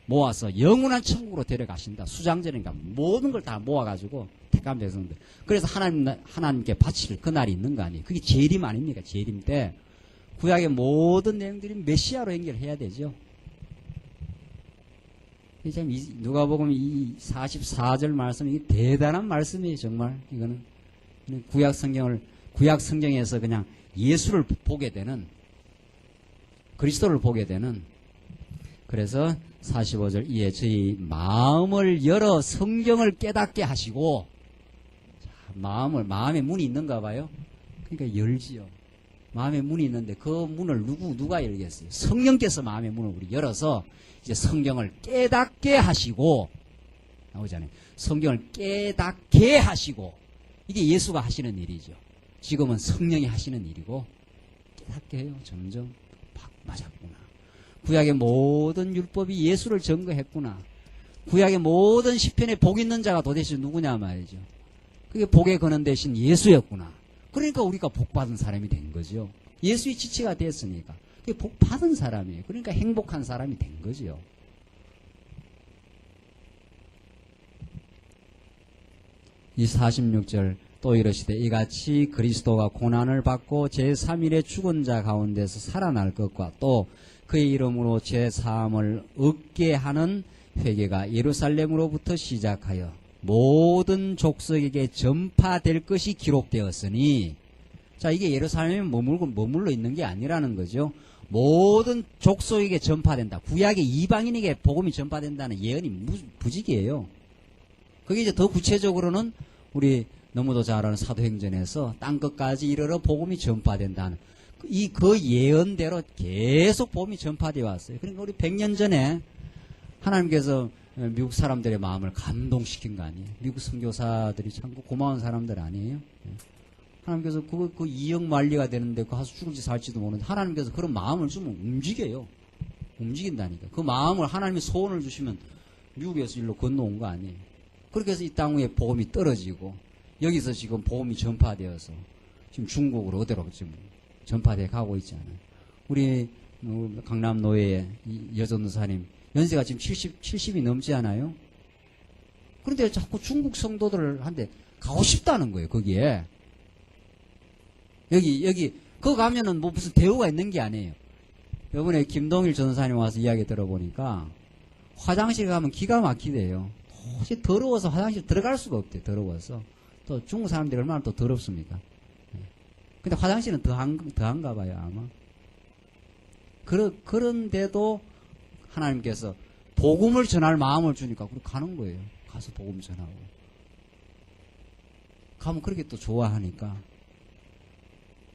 모아서 영원한 천국으로 데려가신다. 수장절이니까 모든 걸 다 모아가지고 택한 백성들. 그래서 하나님께 바칠 그날이 있는 거 아니에요. 그게 재림 아닙니까? 재림 때 구약의 모든 내용들이 메시아로 연결해야 되죠. 참 누가복음 이 44절 말씀 이게 대단한 말씀이에요. 정말 이거는 구약 성경에서 그냥 예수를 보게 되는 그리스도를 보게 되는 그래서 45절 이에 저희 마음을 열어 성경을 깨닫게 하시고, 마음의 문이 있는가 봐요. 그러니까 열지요. 마음의 문이 있는데 그 문을 누가 열겠어요? 성령께서 마음의 문을 우리 열어서 이제 성경을 깨닫게 하시고, 나오잖아요. 성경을 깨닫게 하시고, 이게 예수가 하시는 일이죠. 지금은 성령이 하시는 일이고, 깨닫게 해요. 점점 맞았구나. 구약의 모든 율법이 예수를 증거했구나. 구약의 모든 시편에 복 있는 자가 도대체 누구냐 말이죠. 그게 복에 거는 대신 예수였구나. 그러니까 우리가 복 받은 사람이 된 거죠. 예수의 지체가 됐으니까. 그게 복 받은 사람이에요. 그러니까 행복한 사람이 된 거죠. 이 46절 또 이러시되 이같이 그리스도가 고난을 받고 제3일에 죽은 자 가운데서 살아날 것과 또 그의 이름으로 제3을 얻게 하는 회개가 예루살렘으로부터 시작하여 모든 족속에게 전파될 것이 기록되었으니, 자, 이게 예루살렘에 머물러 있는 게 아니라는 거죠. 모든 족속에게 전파된다. 구약의 이방인에게 복음이 전파된다는 예언이 부직이에요. 그게 이제 더 구체적으로는 우리 너무도 잘 아는 사도행전에서 땅끝까지 이르러 복음이 전파된다는 그 예언대로 계속 복음이 전파되어 왔어요. 그러니까 우리 100년 전에 하나님께서 미국 사람들의 마음을 감동시킨 거 아니에요? 미국 선교사들이 참 고마운 사람들 아니에요? 하나님께서 그 2억 만리가 되는데 그 가서 죽을지 살지도 모르는데 하나님께서 그런 마음을 주면 움직여요. 움직인다니까. 그 마음을 하나님이 소원을 주시면 미국에서 일로 건너온 거 아니에요? 그렇게 해서 이 땅 위에 복음이 떨어지고 여기서 지금 복음이 전파되어서 지금 중국으로 어디로 지금 전파돼 가고 있잖아요. 우리 강남 노예의 여전도사님 연세가 지금 70이 넘지 않아요? 그런데 자꾸 중국 성도들한테 가고 싶다는 거예요, 거기에. 그거 가면은 뭐 무슨 대우가 있는 게 아니에요. 이번에 김동일 전도사님 와서 이야기 들어보니까 화장실 가면 기가 막히대요. 도저히 더러워서 화장실 들어갈 수가 없대요, 더러워서. 또 중국 사람들이 얼마나 또 더럽습니까? 근데 화장실은 더한가 봐요, 아마. 그런데도 하나님께서 복음을 전할 마음을 주니까 그렇게 가는 거예요. 가서 복음 전하고. 가면 그렇게 또 좋아하니까.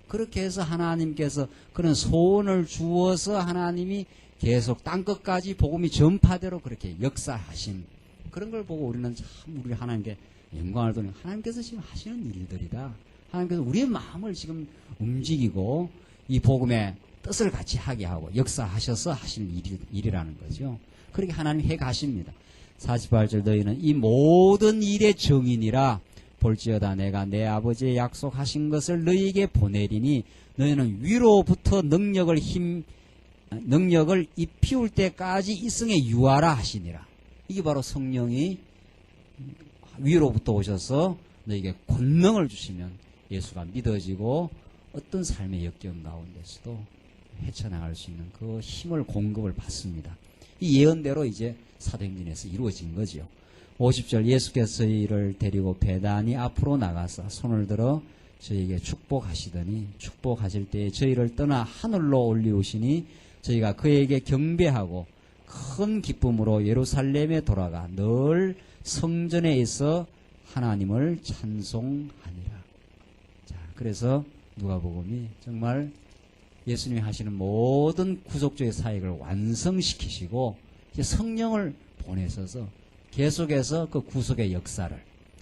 그렇게 해서 하나님께서 그런 소원을 주어서 하나님이 계속 땅끝까지 복음이 전파대로 그렇게 역사하신 그런 걸 보고 우리는 참 우리 하나님께 영광을 돌리는, 하나님께서 지금 하시는 일들이다. 하나님께서 우리의 마음을 지금 움직이고 이 복음의 뜻을 같이 하게 하고 역사하셔서 하실 일이라는 거죠. 그렇게 하나님 해 가십니다. 48절 너희는 이 모든 일의 정인이라 볼지어다 내가 내 아버지의 약속하신 것을 너희에게 보내리니 너희는 위로부터 능력을 입히울 때까지 이승에 유하라 하시니라. 이게 바로 성령이 위로부터 오셔서 너희에게 권능을 주시면 예수가 믿어지고 어떤 삶의 역경 가운데서도 헤쳐나갈 수 있는 그 힘을 공급을 받습니다. 이 예언대로 이제 사도행전에서 이루어진 거죠. 50절 예수께서 저희를 데리고 배단이 앞으로 나가서 손을 들어 저희에게 축복하시더니 축복하실 때에 저희를 떠나 하늘로 올리우시니 저희가 그에게 경배하고 큰 기쁨으로 예루살렘에 돌아가 늘 성전에 있어 하나님을 찬송하니라. 자, 그래서 누가복음이 정말 예수님이 하시는 모든 구속주의 사역을 완성시키시고 이제 성령을 보내셔서 계속해서 그 구속의 역사를,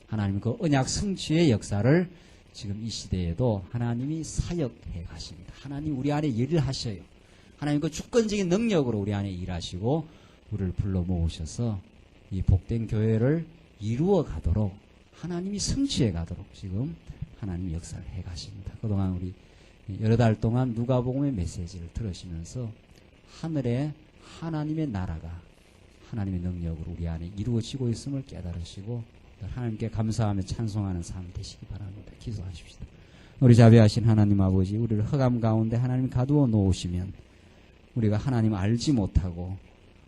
하나님 그 언약 성취의 역사를 지금 이 시대에도 하나님이 사역해 가십니다. 하나님 우리 안에 일을 하셔요. 하나님 그 주권적인 능력으로 우리 안에 일하시고 우리를 불러 모으셔서 이 복된 교회를 이루어 가도록 하나님이 성취해 가도록 지금 하나님 역사를 해 가십니다. 그동안 우리 여러 달 동안 누가복음의 메시지를 들으시면서 하늘에 하나님의 나라가 하나님의 능력으로 우리 안에 이루어지고 있음을 깨달으시고 하나님께 감사하며 찬송하는 삶 되시기 바랍니다. 기도하십시다. 우리 자비하신 하나님 아버지, 우리를 흑암 가운데 하나님 가두어 놓으시면 우리가 하나님을 알지 못하고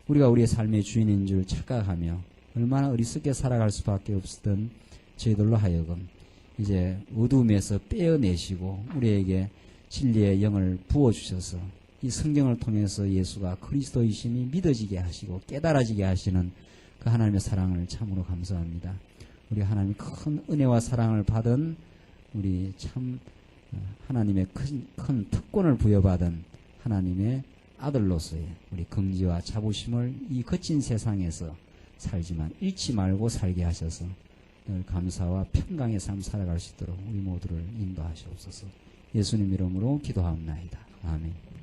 우리가 우리의 삶의 주인인 줄 착각하며 얼마나 어리석게 살아갈 수밖에 없었던 저희들로 하여금 이제 어둠에서 빼어내시고 우리에게 진리의 영을 부어주셔서 이 성경을 통해서 예수가 그리스도이심이 믿어지게 하시고 깨달아지게 하시는 그 하나님의 사랑을 참으로 감사합니다. 우리 하나님의 큰 은혜와 사랑을 받은 우리 참 하나님의 큰 특권을 부여받은 하나님의 아들로서의 우리 긍지와 자부심을 이 거친 세상에서 살지만 잃지 말고 살게 하셔서 늘 감사와 평강의 삶 살아갈 수 있도록 우리 모두를 인도하시옵소서. 예수님 이름으로 기도하옵나이다. 아멘.